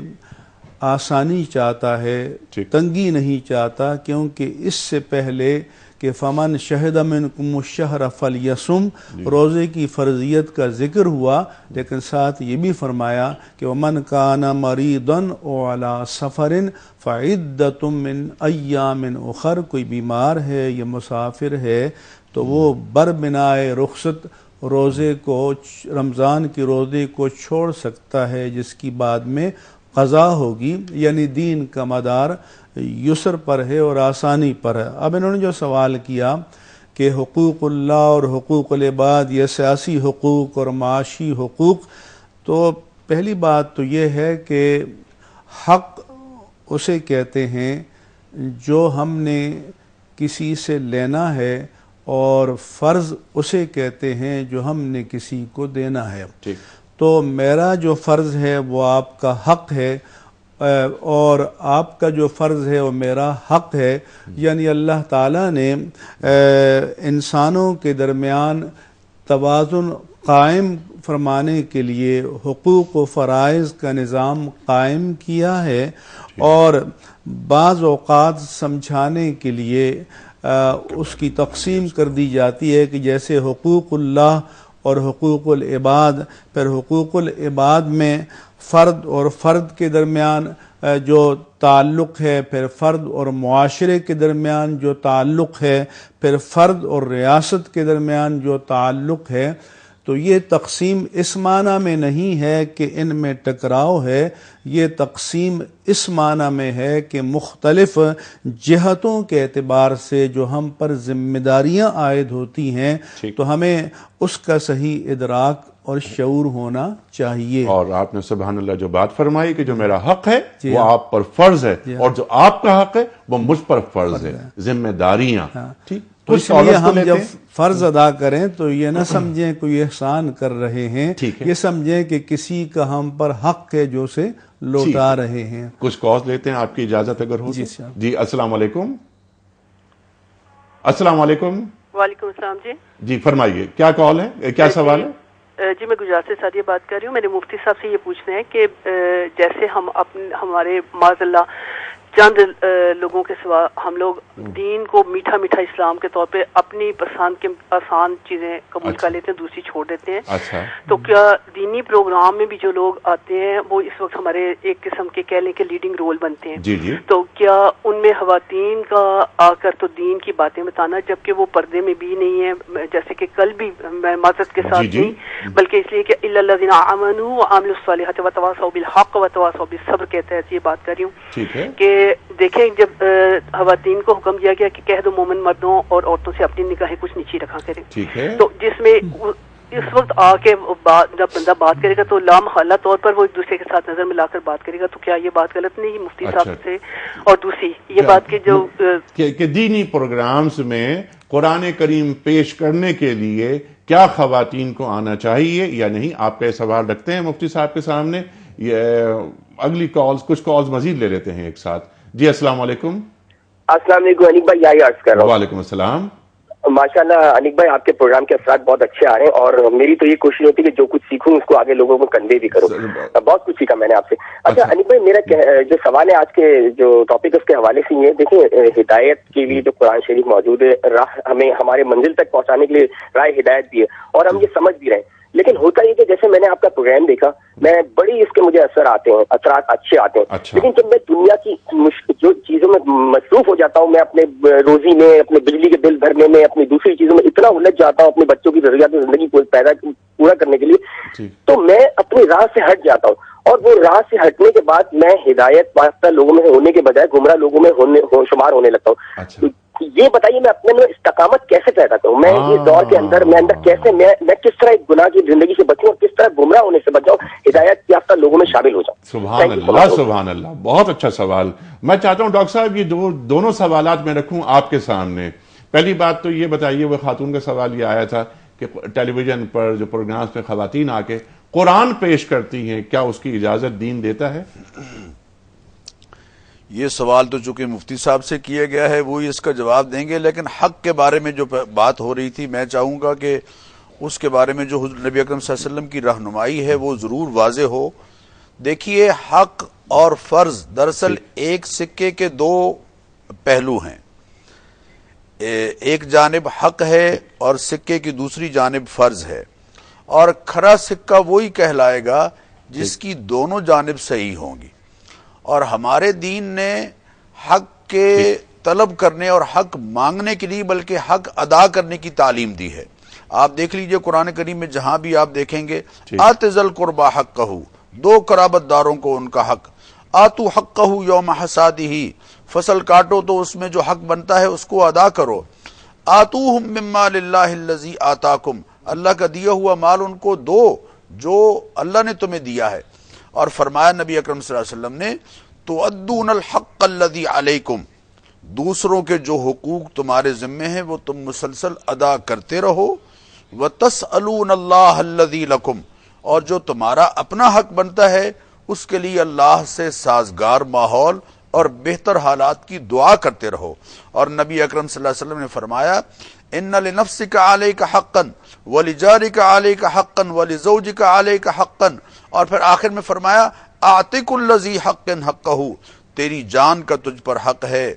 آسانی چاہتا ہے، تنگی نہیں چاہتا، کیونکہ اس سے پہلے کہ فمن شہد منکم الشہر فلیصم روزے کی فرضیت کا ذکر ہوا، لیکن ساتھ یہ بھی فرمایا کہ ومن کان مریضا او علی سفر فعدۃ من ایام اخر، کوئی بیمار ہے یا مسافر ہے تو وہ بربنائے رخصت روزے کو، رمضان کی روزے کو چھوڑ سکتا ہے جس کی بعد میں قضا ہوگی، یعنی دین کا مدار یسر پر ہے اور آسانی پر ہے۔ اب انہوں نے جو سوال کیا کہ حقوق اللہ اور حقوق العباد، یہ سیاسی حقوق اور معاشی حقوق، تو پہلی بات تو یہ ہے کہ حق اسے کہتے ہیں جو ہم نے کسی سے لینا ہے، اور فرض اسے کہتے ہیں جو ہم نے کسی کو دینا ہے۔ تو میرا جو فرض ہے وہ آپ کا حق ہے، اور آپ کا جو فرض ہے وہ میرا حق ہے، یعنی اللہ تعالیٰ نے انسانوں کے درمیان توازن قائم فرمانے کے لیے حقوق و فرائض کا نظام قائم کیا ہے، اور بعض اوقات سمجھانے کے لیے اس کی تقسیم کر دی جاتی ہے کہ جیسے حقوق اللہ اور حقوق العباد، پھر حقوق العباد میں فرد اور فرد کے درمیان جو تعلق ہے، پھر فرد اور معاشرے کے درمیان جو تعلق ہے، پھر فرد اور ریاست کے درمیان جو تعلق ہے، تو یہ تقسیم اس معنی میں نہیں ہے کہ ان میں ٹکراؤ ہے، یہ تقسیم اس معنی میں ہے کہ مختلف جہتوں کے اعتبار سے جو ہم پر ذمہ داریاں عائد ہوتی ہیں تو ہمیں اس کا صحیح ادراک اور شعور ہونا چاہیے۔ اور آپ نے سبحان اللہ جو بات فرمائی کہ جو میرا حق ہے وہ آپ پر فرض ہے، اور جو آپ کا حق ہے وہ مجھ پر فرض ہے، ذمہ داریاں۔ ٹھیک، تو اس لیے ہم جب فرض ادا کریں تو یہ نہ سمجھیں کوئی احسان کر رہے ہیں، یہ سمجھیں کہ کسی کا ہم پر حق ہے جو سے لوٹا رہے ہیں۔ کچھ کالز لیتے ہیں آپ کی اجازت اگر ہو؟ جی السلام علیکم۔ السلام علیکم۔ وعلیکم السلام۔ جی فرمائیے، کیا کال ہے، کیا سوال ہے؟ جی میں گجرات سے سعدیہ بات کر رہی ہوں۔ میرے مفتی صاحب سے یہ پوچھنا ہے کہ جیسے ہم ہمارے معاذ اللہ چند لوگوں کے سوا ہم لوگ دین کو میٹھا میٹھا اسلام کے طور پہ اپنی پسند کے آسان چیزیں قبول کر لیتے ہیں، دوسری چھوڑ دیتے ہیں، تو کیا دینی پروگرام میں بھی جو لوگ آتے ہیں وہ اس وقت ہمارے ایک قسم کے کہہ لیں کہ لیڈنگ رول بنتے ہیں، تو کیا ان میں خواتین کا آ کر تو دین کی باتیں بتانا، جبکہ وہ پردے میں بھی نہیں ہے، جیسے کہ کل بھی میں معذرت کے ساتھ نہیں بلکہ اس لیے کہ الا الذین آمنوا وعملوا الصالحات وتواصوا بالحق وتواصوا بالصبر کہتے ہیں، یہ بات کر رہی ہوں کہ دیکھیں جب خواتین کو حکم دیا گیا کہ کہہ دو مومن مردوں اور عورتوں سے اپنی نگاہیں کچھ نیچی رکھا کریں، تو جس میں اس وقت آ کے جب بندہ بات کرے گا تو لامحالہ طور پر وہ ایک دوسرے کے ساتھ نظر ملا کر بات کرے گا، تو کیا یہ بات غلط نہیں مفتی صاحب سے؟ اور دوسری یہ بات کہ جو کہ دینی پروگرامز میں قرآن کریم پیش کرنے کے لیے کیا خواتین کو آنا چاہیے یا نہیں، آپ کا یہ سوال رکھتے ہیں مفتی صاحب کے سامنے۔ یہ اگلی کالز، کچھ کالز مزید لے لیتے ہیں ایک ساتھ۔ جی السلام علیکم۔ السلام علیکم انیک بھائی، یہی عرض کر رہا ہوں۔ وعلیکم السلام۔ ماشاءاللہ انیک بھائی، آپ کے پروگرام کے اثرات بہت اچھے آ رہے ہیں، اور میری تو یہ کوشش ہوتی ہے کہ جو کچھ سیکھوں اس کو آگے لوگوں کو کنوے بھی کروں۔ بہت کچھ سیکھا میں نے آپ سے۔ اچھا انیک بھائی، میرا جو سوال ہے آج کے جو ٹاپک اس کے حوالے سے یہ دیکھیں، ہدایت کے لیے جو قرآن شریف موجود ہے، راہ ہمیں ہمارے منزل تک پہنچانے کے لیے راہ ہدایت بھی ہے، اور ہم یہ سمجھ بھی رہے ہیں، لیکن ہوتا یہ کہ جیسے میں نے آپ کا پروگرام دیکھا، میں بڑی اس کے مجھے اثرات اچھے آتے ہیں، لیکن جب میں دنیا کی جو چیزوں میں مصروف ہو جاتا ہوں، میں اپنے روزی میں، اپنے بجلی کے بل بھرنے میں، اپنی دوسری چیزوں میں اتنا الجھ جاتا ہوں اپنے بچوں کی ضروریات زندگی کو پورا کرنے کے لیے، تو میں اپنی راہ سے ہٹ جاتا ہوں، اور وہ راہ سے ہٹنے کے بعد میں ہدایت یافتہ لوگوں میں ہونے کے بجائے گمراہ لوگوں میں شمار ہونے لگتا ہوں۔ یہ بتائیے میں اپنے میں استقامت کیسے پیدا کروں؟ میں اس دور کے اندر کیسے میں کس طرح ایک گناہ کی زندگی سے بچوں اور کس طرح گمراہ ہونے سے بچ جاؤں، ہدایت یافتہ لوگوں میں شامل ہو جاؤں؟ سبحان اللہ، سبحان اللہ، بہت اچھا سوال۔ میں چاہتا ہوں ڈاکٹر صاحب یہ دونوں سوالات میں رکھوں آپ کے سامنے۔ پہلی بات تو یہ بتائیے، وہ خاتون کا سوال یہ آیا تھا کہ ٹیلی ویژن پر جو پروگرامز پہ خواتین آ کے قرآن پیش کرتی ہیں، کیا اس کی اجازت دین دیتا ہے؟ یہ سوال تو چونکہ مفتی صاحب سے کیا گیا ہے، وہی اس کا جواب دیں گے، لیکن حق کے بارے میں جو بات ہو رہی تھی، میں چاہوں گا کہ اس کے بارے میں جو نبی اکرم صلی اللہ علیہ وسلم کی رہنمائی ہے وہ ضرور واضح ہو دیکھیے حق اور فرض دراصل ایک سکے کے دو پہلو ہیں. ایک جانب حق ہے اور سکے کی دوسری جانب فرض ہے, اور کھرا سکہ وہی کہلائے گا جس کی دونوں جانب صحیح ہوں گی. اور ہمارے دین نے حق کے طلب کرنے اور حق مانگنے کے لیے بلکہ حق ادا کرنے کی تعلیم دی ہے. آپ دیکھ لیجئے قرآن کریم میں جہاں بھی آپ دیکھیں گے آت ذل قربا حقہ, دو قرابت داروں کو ان کا حق, آتو حقہ یوم حصادہ, فصل کاٹو تو اس میں جو حق بنتا ہے اس کو ادا کرو. آتوہم من مال اللہ الذی آتاکم, اللہ کا دیا ہوا مال ان کو دو جو اللہ نے تمہیں دیا ہے. اور فرمایا نبی اکرم صلی اللہ علیہ وسلم نے تؤدون الحق الذی علیکم, دوسروں کے جو حقوق تمہارے ذمے ہیں وہ تم مسلسل ادا کرتے رہو. وتسألون اللہ الذی لکم, اور جو تمہارا اپنا حق بنتا ہے اس کے لیے اللہ سے سازگار ماحول اور بہتر حالات کی دعا کرتے رہو. اور نبی اکرم صلی اللہ علیہ وسلم نے فرمایا ان لنفسک علیک حقا ولجارک علیک حقا ولزوجک علیک حقا, اور پھر آخر میں فرمایا اعطِ کل ذی حق حقہ, تیری جان کا تجھ پر حق ہے,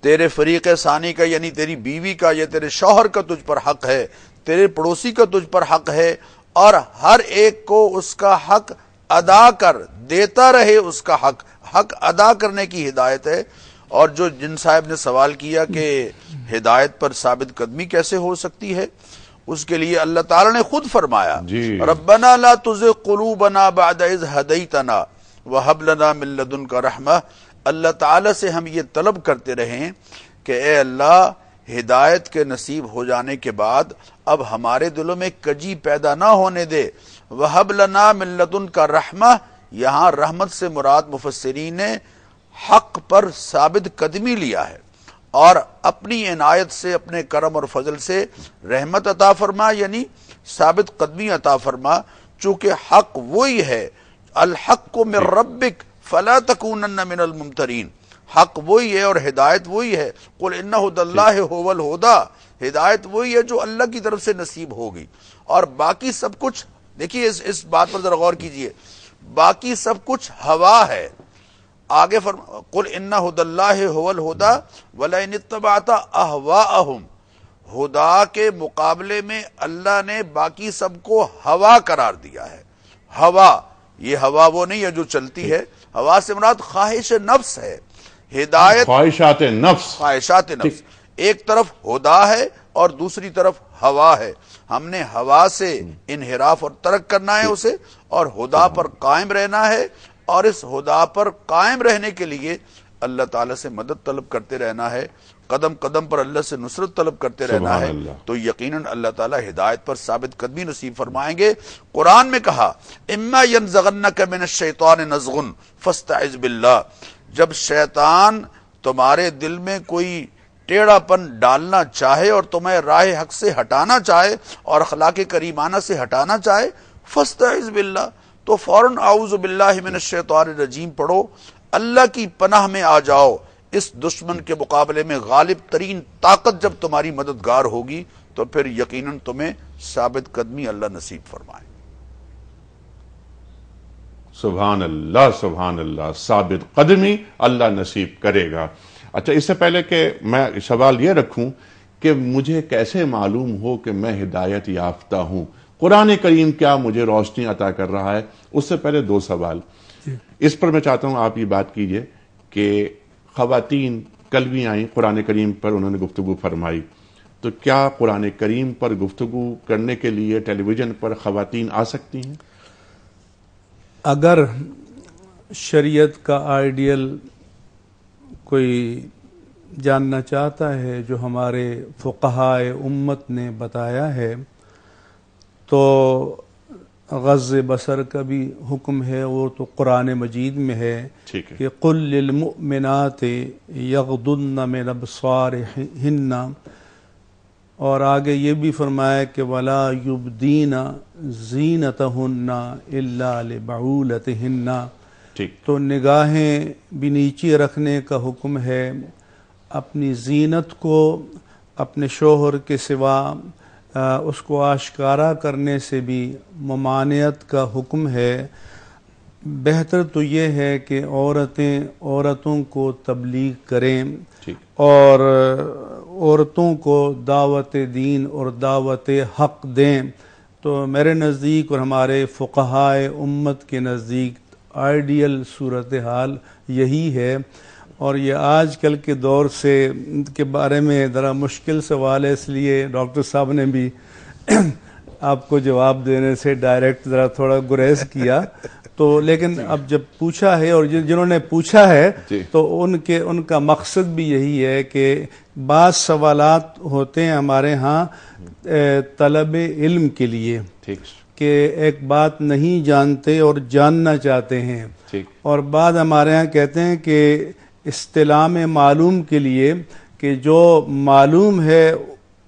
تیرے فریق ثانی کا یعنی تیری بیوی کا یا تیرے شوہر کا تجھ پر حق ہے, تیرے پڑوسی کا تجھ پر حق ہے, اور ہر ایک کو اس کا حق ادا کر دیتا رہے. اس کا حق ادا کرنے کی ہدایت ہے. اور جو جن صاحب نے سوال کیا کہ ہدایت پر ثابت قدمی کیسے ہو سکتی ہے, اس کے لیے اللہ تعالی نے خود فرمایا ربنا لا تزغ قلوبنا بعد اذ ہدیتنا وہب لنا من لدنک رحمہ. اللہ تعالی سے ہم یہ طلب کرتے رہیں کہ اے اللہ ہدایت کے نصیب ہو جانے کے بعد اب ہمارے دلوں میں کجی پیدا نہ ہونے دے. وہب لنا من لدنک رحمہ, یہاں رحمت سے مراد مفسرین نے حق پر ثابت قدمی لیا ہے, اور اپنی عنایت سے اپنے کرم اور فضل سے رحمت عطا فرما یعنی ثابت قدمی عطا فرما. چونکہ حق وہی ہے, الحق من ربک فلا تکونن من الممترین, حق وہی ہے اور ہدایت وہی ہے. قل ان ھدی اللہ ھو الھدی, ہدایت وہی ہے جو اللہ کی طرف سے نصیب ہوگی. اور باقی سب کچھ دیکھیے اس بات پر ذرا غور کیجئے, باقی سب کچھ ہوا ہے. آگے قل ان ھدی اللہ ھو الھدی ولئن اتبعت اہواءہم, ہدا کے مقابلے میں اللہ نے باقی سب کو ہوا قرار دیا ہے. ہوا, یہ ہوا وہ نہیں ہے جو چلتی ہے, ہوا سے مراد خواہش نفس ہے. ہدایت خواہشات نفس, ایک طرف ہدا ہے اور دوسری طرف ہوا ہے. ہم نے ہوا سے انحراف اور ترک کرنا ہے اسے, اور ہدا پر قائم رہنا ہے. اور اس ہدا پر قائم رہنے کے لیے اللہ تعالیٰ سے مدد طلب کرتے رہنا ہے, قدم قدم پر اللہ سے نصرت طلب کرتے رہنا ہے. تو یقیناً اللہ تعالیٰ ہدایت پر ثابت قدمی نصیب فرمائیں گے. قرآن میں کہا اما ینزغنک من الشیطان نزغ فاستعذ باللہ, جب شیطان تمہارے دل میں کوئی ٹیڑھا پن ڈالنا چاہے اور تمہیں راہ حق سے ہٹانا چاہے اور اخلاق کریمانہ سے ہٹانا چاہے, فاستعذ باللہ, تو فوراً اعوذ باللہ من الشیطان الرجیم پڑھو, اللہ کی پناہ میں آ جاؤ. اس دشمن کے مقابلے میں غالب ترین طاقت جب تمہاری مددگار ہوگی تو پھر یقیناً تمہیں ثابت قدمی اللہ نصیب فرمائے. سبحان اللہ, ثابت قدمی اللہ نصیب کرے گا. اچھا, اس سے پہلے کہ میں سوال یہ رکھوں کہ مجھے کیسے معلوم ہو کہ میں ہدایت یافتہ ہوں, قرآن کریم کیا مجھے روشنی عطا کر رہا ہے, اس سے پہلے دو سوال. اس پر میں چاہتا ہوں آپ یہ بات کیجئے کہ خواتین کل بھی آئیں قرآن کریم پر, انہوں نے گفتگو فرمائی, تو کیا قرآن کریم پر گفتگو کرنے کے لیے ٹیلی ویژن پر خواتین آ سکتی ہیں؟ اگر شریعت کا آئیڈیل کوئی جاننا چاہتا ہے جو ہمارے فقہائے امت نے بتایا ہے, تو غض بصر کا بھی حکم ہے, وہ تو قرآن مجید میں ہے کہ قل للمؤمنات یغضضن من ابصارہن, اور آگے یہ بھی فرمایا کہ ولا یبدین زینتہن الا لبعولتہن, تو نگاہیں بھی نیچے رکھنے کا حکم ہے. اپنی زینت کو اپنے شوہر کے سوا اس کو آشکارا کرنے سے بھی ممانعت کا حکم ہے. بہتر تو یہ ہے کہ عورتوں کو تبلیغ کریں ٹھیک اور عورتوں کو دعوت دین اور دعوت حق دیں. تو میرے نزدیک اور ہمارے فقہائے امت کے نزدیک آئیڈیل صورتحال یہی ہے. اور یہ آج کل کے دور سے کے بارے میں ذرا مشکل سوال ہے، اس لیے ڈاکٹر صاحب نے بھی آپ کو جواب دینے سے ڈائریکٹ ذرا تھوڑا گریز کیا. تو لیکن اب جب پوچھا ہے اور جنہوں نے پوچھا ہے تو ان کا مقصد بھی یہی ہے کہ بعض سوالات ہوتے ہیں ہمارے ہاں طلب علم کے لیے کہ ایک بات نہیں جانتے اور جاننا چاہتے ہیں، اور بعد ہمارے ہاں کہتے ہیں کہ استلام معلوم کے لیے کہ جو معلوم ہے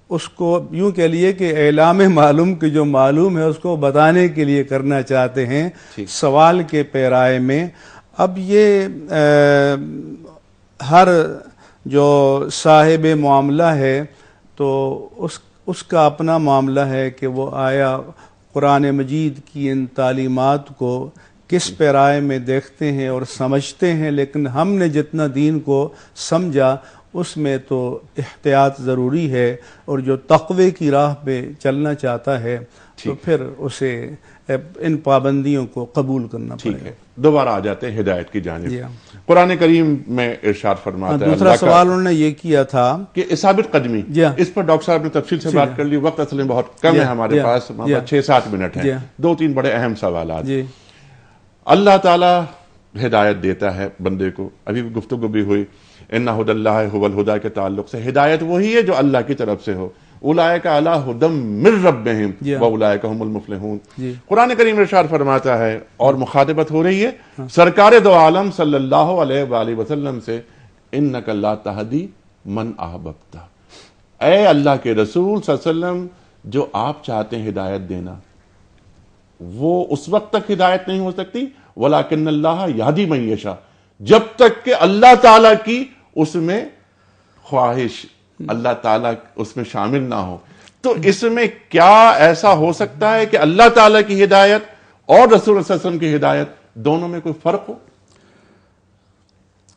اس کو یوں کہہ لیے کہ اعلام معلوم کی جو معلوم ہے اس کو بتانے کے لیے کرنا چاہتے ہیں سوال کے پیرائے میں. اب یہ ہر جو صاحب معاملہ ہے تو اس کا اپنا معاملہ ہے کہ وہ آیا قرآن مجید کی ان تعلیمات کو کس پیرائے میں دیکھتے ہیں اور سمجھتے ہیں. لیکن ہم نے جتنا دین کو سمجھا اس میں تو احتیاط ضروری ہے، اور جو تقوی کی راہ پہ چلنا چاہتا ہے تو پھر اسے ان پابندیوں کو قبول کرنا پڑے. دوبارہ آ جاتے ہیں ہدایت کی جانب. قرآن کریم میں ارشاد فرماتا ہے. دوسرا سوال انہوں نے یہ کیا تھا کہ ثابت قدمی، اس پر ڈاکٹر صاحب نے تفصیل سے بات کر لی. وقت اصل میں بہت کم ہے ہمارے پاس، 6-7 منٹ ہیں. 2-3 بڑے اہم سوالات. اللہ تعالی ہدایت دیتا ہے بندے کو. ابھی گفتگو بھی ہوئی ان ھدی اللہ ھو الھدی کے تعلق سے. ہدایت وہی ہے جو اللہ کی طرف سے ہو. اولئک علی ھدی من ربہم واولئک ھم المفلحون. قرآن کریم ارشاد فرماتا ہے اور مخاطبت ہو رہی ہے سرکار دو عالم صلی اللہ علیہ وآلہ وسلم سے، انک لا تہدی من احببت. اے اللہ کے رسول صلی اللہ علیہ وسلم، جو آپ چاہتے ہیں ہدایت دینا وہ اس وقت تک ہدایت نہیں ہو سکتی، ولکن اللہ یہدی من یشاء، جب تک کہ اللہ تعالیٰ کی اس میں خواہش، اللہ تعالیٰ اس میں شامل نہ ہو. تو اس میں کیا ایسا ہو سکتا ہے کہ اللہ تعالیٰ کی ہدایت اور رسول صلی اللہ علیہ وسلم کی ہدایت دونوں میں کوئی فرق ہو؟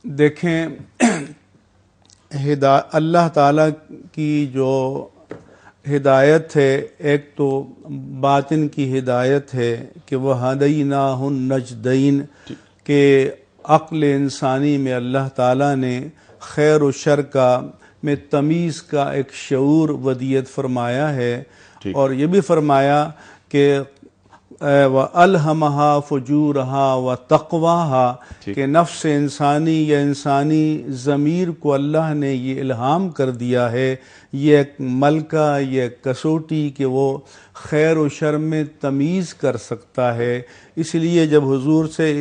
دیکھیں، اللہ تعالیٰ کی جو ہدایت ہے، ایک تو باطن کی ہدایت ہے کہ وہ ہدیناہ النجدین، کہ عقل انسانی میں اللہ تعالیٰ نے خیر و شر کا میں تمیز کا ایک شعور ودیت فرمایا ہے. اور یہ بھی فرمایا کہ وَأَلْهَمَهَا فُجُورَهَا وَتَقْوَاهَا، کہ نفس انسانی یا انسانی ضمیر کو اللہ نے یہ الہام کر دیا ہے، یہ ایک ملکہ، یہ کسوٹی کہ وہ خیر و شر میں تمیز کر سکتا ہے. اس لیے جب حضور سے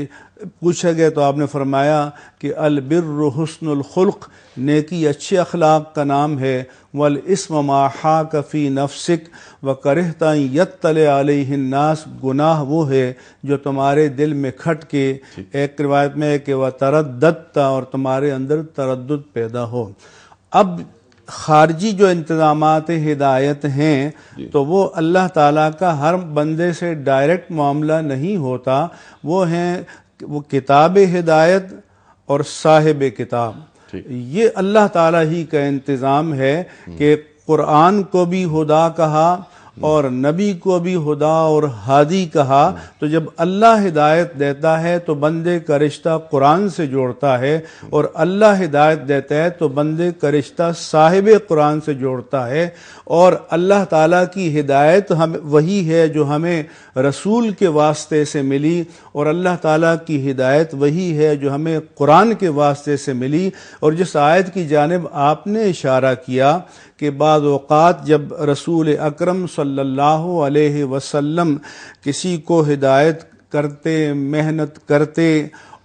پوچھا گیا تو آپ نے فرمایا کہ البر حسن الخلق، نیکی اچھے اخلاق کا نام ہے. والاسم ما حاک فی نفسک وکرہت ان یطلع علیہ الناس، گناہ وہ ہے جو تمہارے دل میں کھٹ کے، ایک روایت میں ہے کہ وترددت، اور تمہارے اندر تردد پیدا ہو. اب خارجی جو انتظامات ہدایت ہیں تو وہ اللہ تعالیٰ کا ہر بندے سے ڈائریکٹ معاملہ نہیں ہوتا، وہ ہیں وہ کتاب ہدایت اور صاحب کتاب. یہ اللہ تعالیٰ ہی کا انتظام ہے کہ قرآن کو بھی خدا کہا اور نبی کو بھی خدا اور ہادی کہا. تو جب اللہ ہدایت دیتا ہے تو بندے کا رشتہ قرآن سے جوڑتا ہے، اور اللہ ہدایت دیتا ہے تو بندے کا رشتہ صاحب قرآن سے جوڑتا ہے. اور اللہ تعالیٰ کی ہدایت وہی ہے جو ہمیں رسول کے واسطے سے ملی، اور اللہ تعالیٰ کی ہدایت وہی ہے جو ہمیں قرآن کے واسطے سے ملی. اور جس آیت کی جانب آپ نے اشارہ کیا کہ بعض اوقات جب رسول اکرم صلی اللہ علیہ وسلم کسی کو ہدایت کرتے، محنت کرتے،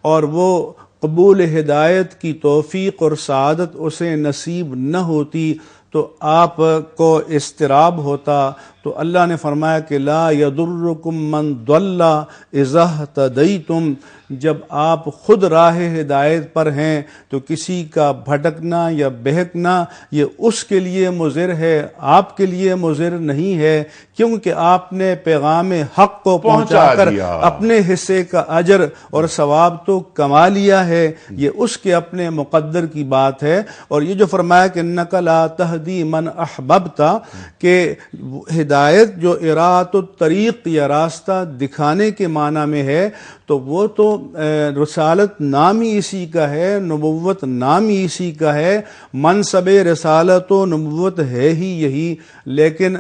اور وہ قبول ہدایت کی توفیق اور سعادت اسے نصیب نہ ہوتی تو آپ کو اضطراب ہوتا، تو اللہ نے فرمایا کہ لا یضرکم من ضل اذا اہتدیتم، جب آپ خود راہ ہدایت پر ہیں تو کسی کا بھٹکنا یا بہکنا یہ اس کے لیے مضر ہے، آپ کے لیے مضر نہیں ہے، کیونکہ آپ نے پیغام حق کو پہنچا کر اپنے حصے کا اجر اور ثواب تو کما لیا ہے، یہ اس کے اپنے مقدر کی بات ہے۔ اور یہ جو فرمایا کہ انک لا تہدی من احببت، کہ ہدایت جو اراۃ الطریق یا راستہ دکھانے کے معنی میں ہے، تو وہ تو رسالت نام ہی اسی کا ہے، نبوت نام ہی اسی کا ہے، منصب رسالت و نبوت ہے ہی یہی، لیکن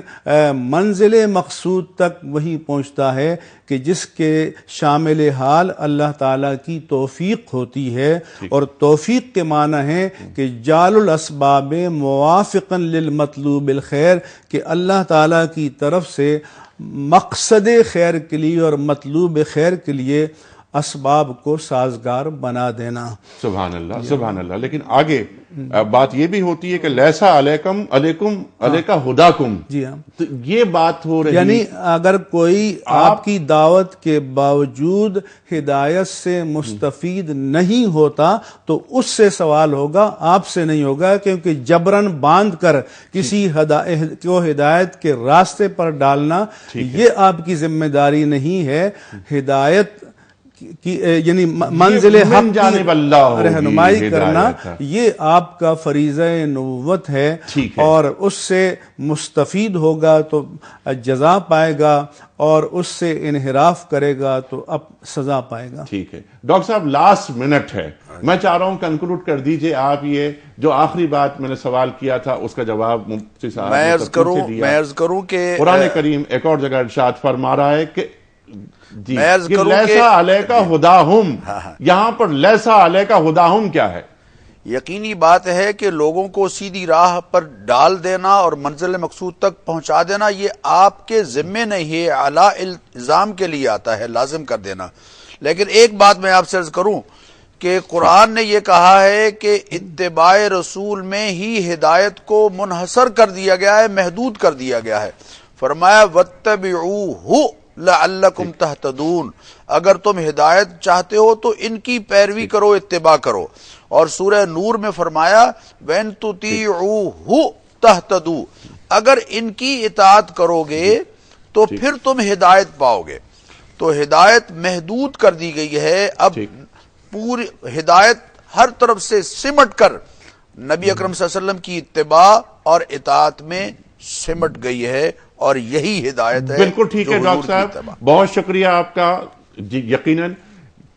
منزل مقصود تک وہی پہنچتا ہے کہ جس کے شامل حال اللہ تعالیٰ کی توفیق ہوتی ہے، اور توفیق کے معنی ہے کہ جعل الاسباب موافقا للمطلوب الخیر، کہ اللہ تعالیٰ کی طرف سے مقصد خیر کے لیے اور مطلوب خیر کے لیے اسباب کو سازگار بنا دینا۔ سبحان اللہ سبحان اللہ۔ لیکن آگے بات یہ بھی ہوتی ہے کہ لیسا علیکم علیکا ہداکم، جی ہاں، تو یہ بات ہو رہی، یعنی اگر کوئی آپ کی دعوت کے باوجود ہدایت سے مستفید نہیں ہوتا تو اس سے سوال ہوگا، آپ سے نہیں ہوگا، کیونکہ جبرن باندھ کر کسی کو ہدایت کے راستے پر ڈالنا یہ آپ کی ذمہ داری نہیں ہے۔ ہدایت کی یعنی منزل حق کی رہنمائی کرنا یہ آپ کا فریضہ نبوت ہے، اور اس سے مستفید ہوگا تو جزا پائے گا، اور اس سے انحراف کرے گا تو اب سزا پائے گا۔ ٹھیک ہے ڈاکٹر صاحب، لاسٹ منٹ ہے، میں چاہ رہا ہوں کنکلوڈ کر دیجئے آپ، یہ جو آخری بات میں نے سوال کیا تھا اس کا جواب مفتی صاحب میں عرض کروں کہ قرآن کریم ایک اور جگہ ارشاد فرما رہا ہے کہ جی لیسا علیکا ہداہم، یہاں پر لیسا علیکا ہداہم کیا ہے؟ یقینی بات ہے کہ لوگوں کو سیدھی راہ پر ڈال دینا اور منزل مقصود تک پہنچا دینا یہ آپ کے ذمے نہیں ہے، اعلیٰ الزام کے لیے آتا ہے، لازم کر دینا۔ لیکن ایک بات میں آپ سے عرض کروں کہ قرآن نے یہ کہا ہے کہ اتباع رسول میں ہی ہدایت کو منحصر کر دیا گیا ہے، محدود کر دیا گیا ہے۔ فرمایا وَاتَّبِعُوهُ لَعَلَّكُمْ تَهْتَدُونَ، اگر تم ہدایت چاہتے ہو تو ان کی پیروی کرو، اتباع کرو۔ اور سورہ نور میں فرمایا وَإِن تُطِيعُوهُ تَهْتَدُوا، اگر ان کی اطاعت کرو گے تو پھر تم ہدایت پاؤ گے۔ تو ہدایت محدود کر دی گئی ہے، اب پوری ہدایت ہر طرف سے سمٹ کر نبی اکرم صلی اللہ علیہ وسلم کی اتباع اور اطاعت میں سمٹ گئی ہے، اور یہی ہدایت ہے۔ بالکل ٹھیک ہے ڈاکٹر صاحب، بہت شکریہ آپ کا، جی یقیناً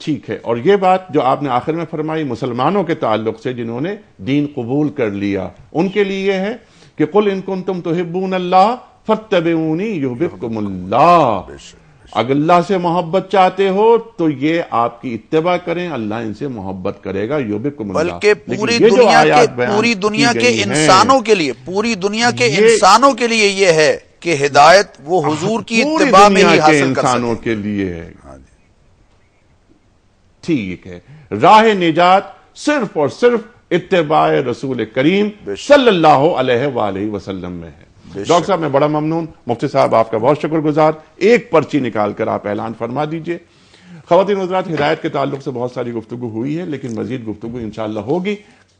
ٹھیک ہے۔ اور یہ بات جو آپ نے آخر میں فرمائی مسلمانوں کے تعلق سے جنہوں نے دین قبول کر لیا، ان کے لیے یہ ہے کہ قل ان کنتم تحبون اللہ فاتبعونی یحببکم اللہ، اگر اللہ سے محبت چاہتے ہو تو یہ آپ کی اتباع کریں، اللہ ان سے محبت کرے گا، یحببکم اللہ۔ بلکہ پوری دنیا کے انسانوں کے لیے، پوری دنیا کے انسانوں کے لیے یہ ہے کہ ہدایت وہ حضور کی اتباع میں ہی حاصل کر سکیں، انسانوں کے لیے ہے۔ ٹھیک ہے، راہ نجات صرف اور صرف اتباع رسول کریم صلی اللہ علیہ وآلہ وسلم میں ہے۔ ڈاکٹر صاحب میں بڑا ممنون، مفتی صاحب آپ کا بہت شکر گزار۔ ایک پرچی نکال کر آپ اعلان فرما دیجئے۔ خواتین حضرات، ہدایت کے تعلق سے بہت ساری گفتگو ہوئی ہے، لیکن مزید گفتگو انشاءاللہ ہوگی۔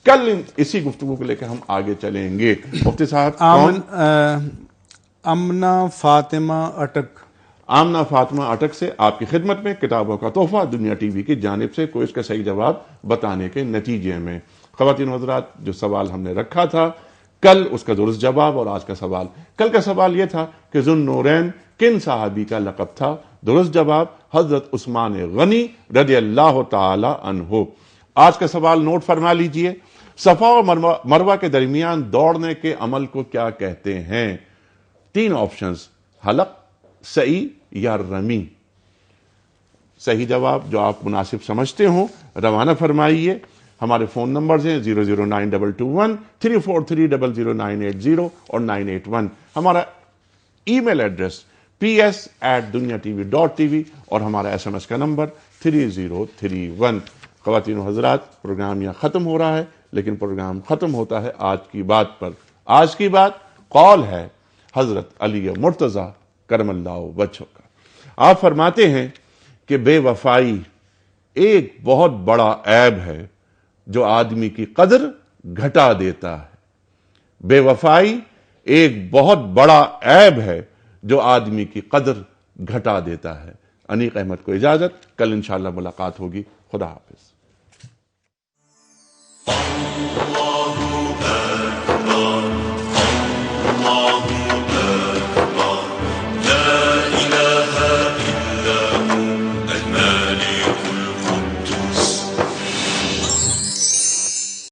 کل اسی گفتگو کو لے کے ہم آگے چلیں گے۔ مفتی صاحب آمنہ فاطمہ اٹک، آمنہ فاطمہ اٹک سے آپ کی خدمت میں کتابوں کا تحفہ دنیا ٹی وی کی جانب سے، کوئی اس کا صحیح جواب بتانے کے نتیجے میں۔ خواتین حضرات، جو سوال ہم نے رکھا تھا کل، اس کا درست جواب اور آج کا سوال۔ کل کا سوال یہ تھا کہ ذو النورین کن صحابی کا لقب تھا؟ درست جواب حضرت عثمان غنی رضی اللہ تعالی عنہ۔ آج کا سوال نوٹ فرما لیجئے، صفا اور مروہ کے درمیان دوڑنے کے عمل کو کیا کہتے ہیں؟ 3 آپشنز، حلق، سعی یا رمی۔ صحیح جواب جو آپ مناسب سمجھتے ہوں روانہ فرمائیے۔ ہمارے فون نمبرز ہیں 00922134300 00980 اور 981۔ ہمارا ای میل ایڈریس ps@dunyatv.tv اور ہمارا SMS کا نمبر 3031۔ خواتین و حضرات، پروگرام یہاں ختم ہو رہا ہے، لیکن پروگرام ختم ہوتا ہے آج کی بات پر۔ آج کی بات قول ہے، حضرت علی مرتضی کرم اللہ وجہہ کا۔ آپ فرماتے ہیں کہ بے وفائی ایک بہت بڑا عیب ہے جو آدمی کی قدر گھٹا دیتا ہے۔ بے وفائی ایک بہت بڑا عیب ہے جو آدمی کی قدر گھٹا دیتا ہے۔ انیق احمد کو اجازت، کل انشاءاللہ ملاقات ہوگی۔ خدا حافظ۔ اللہ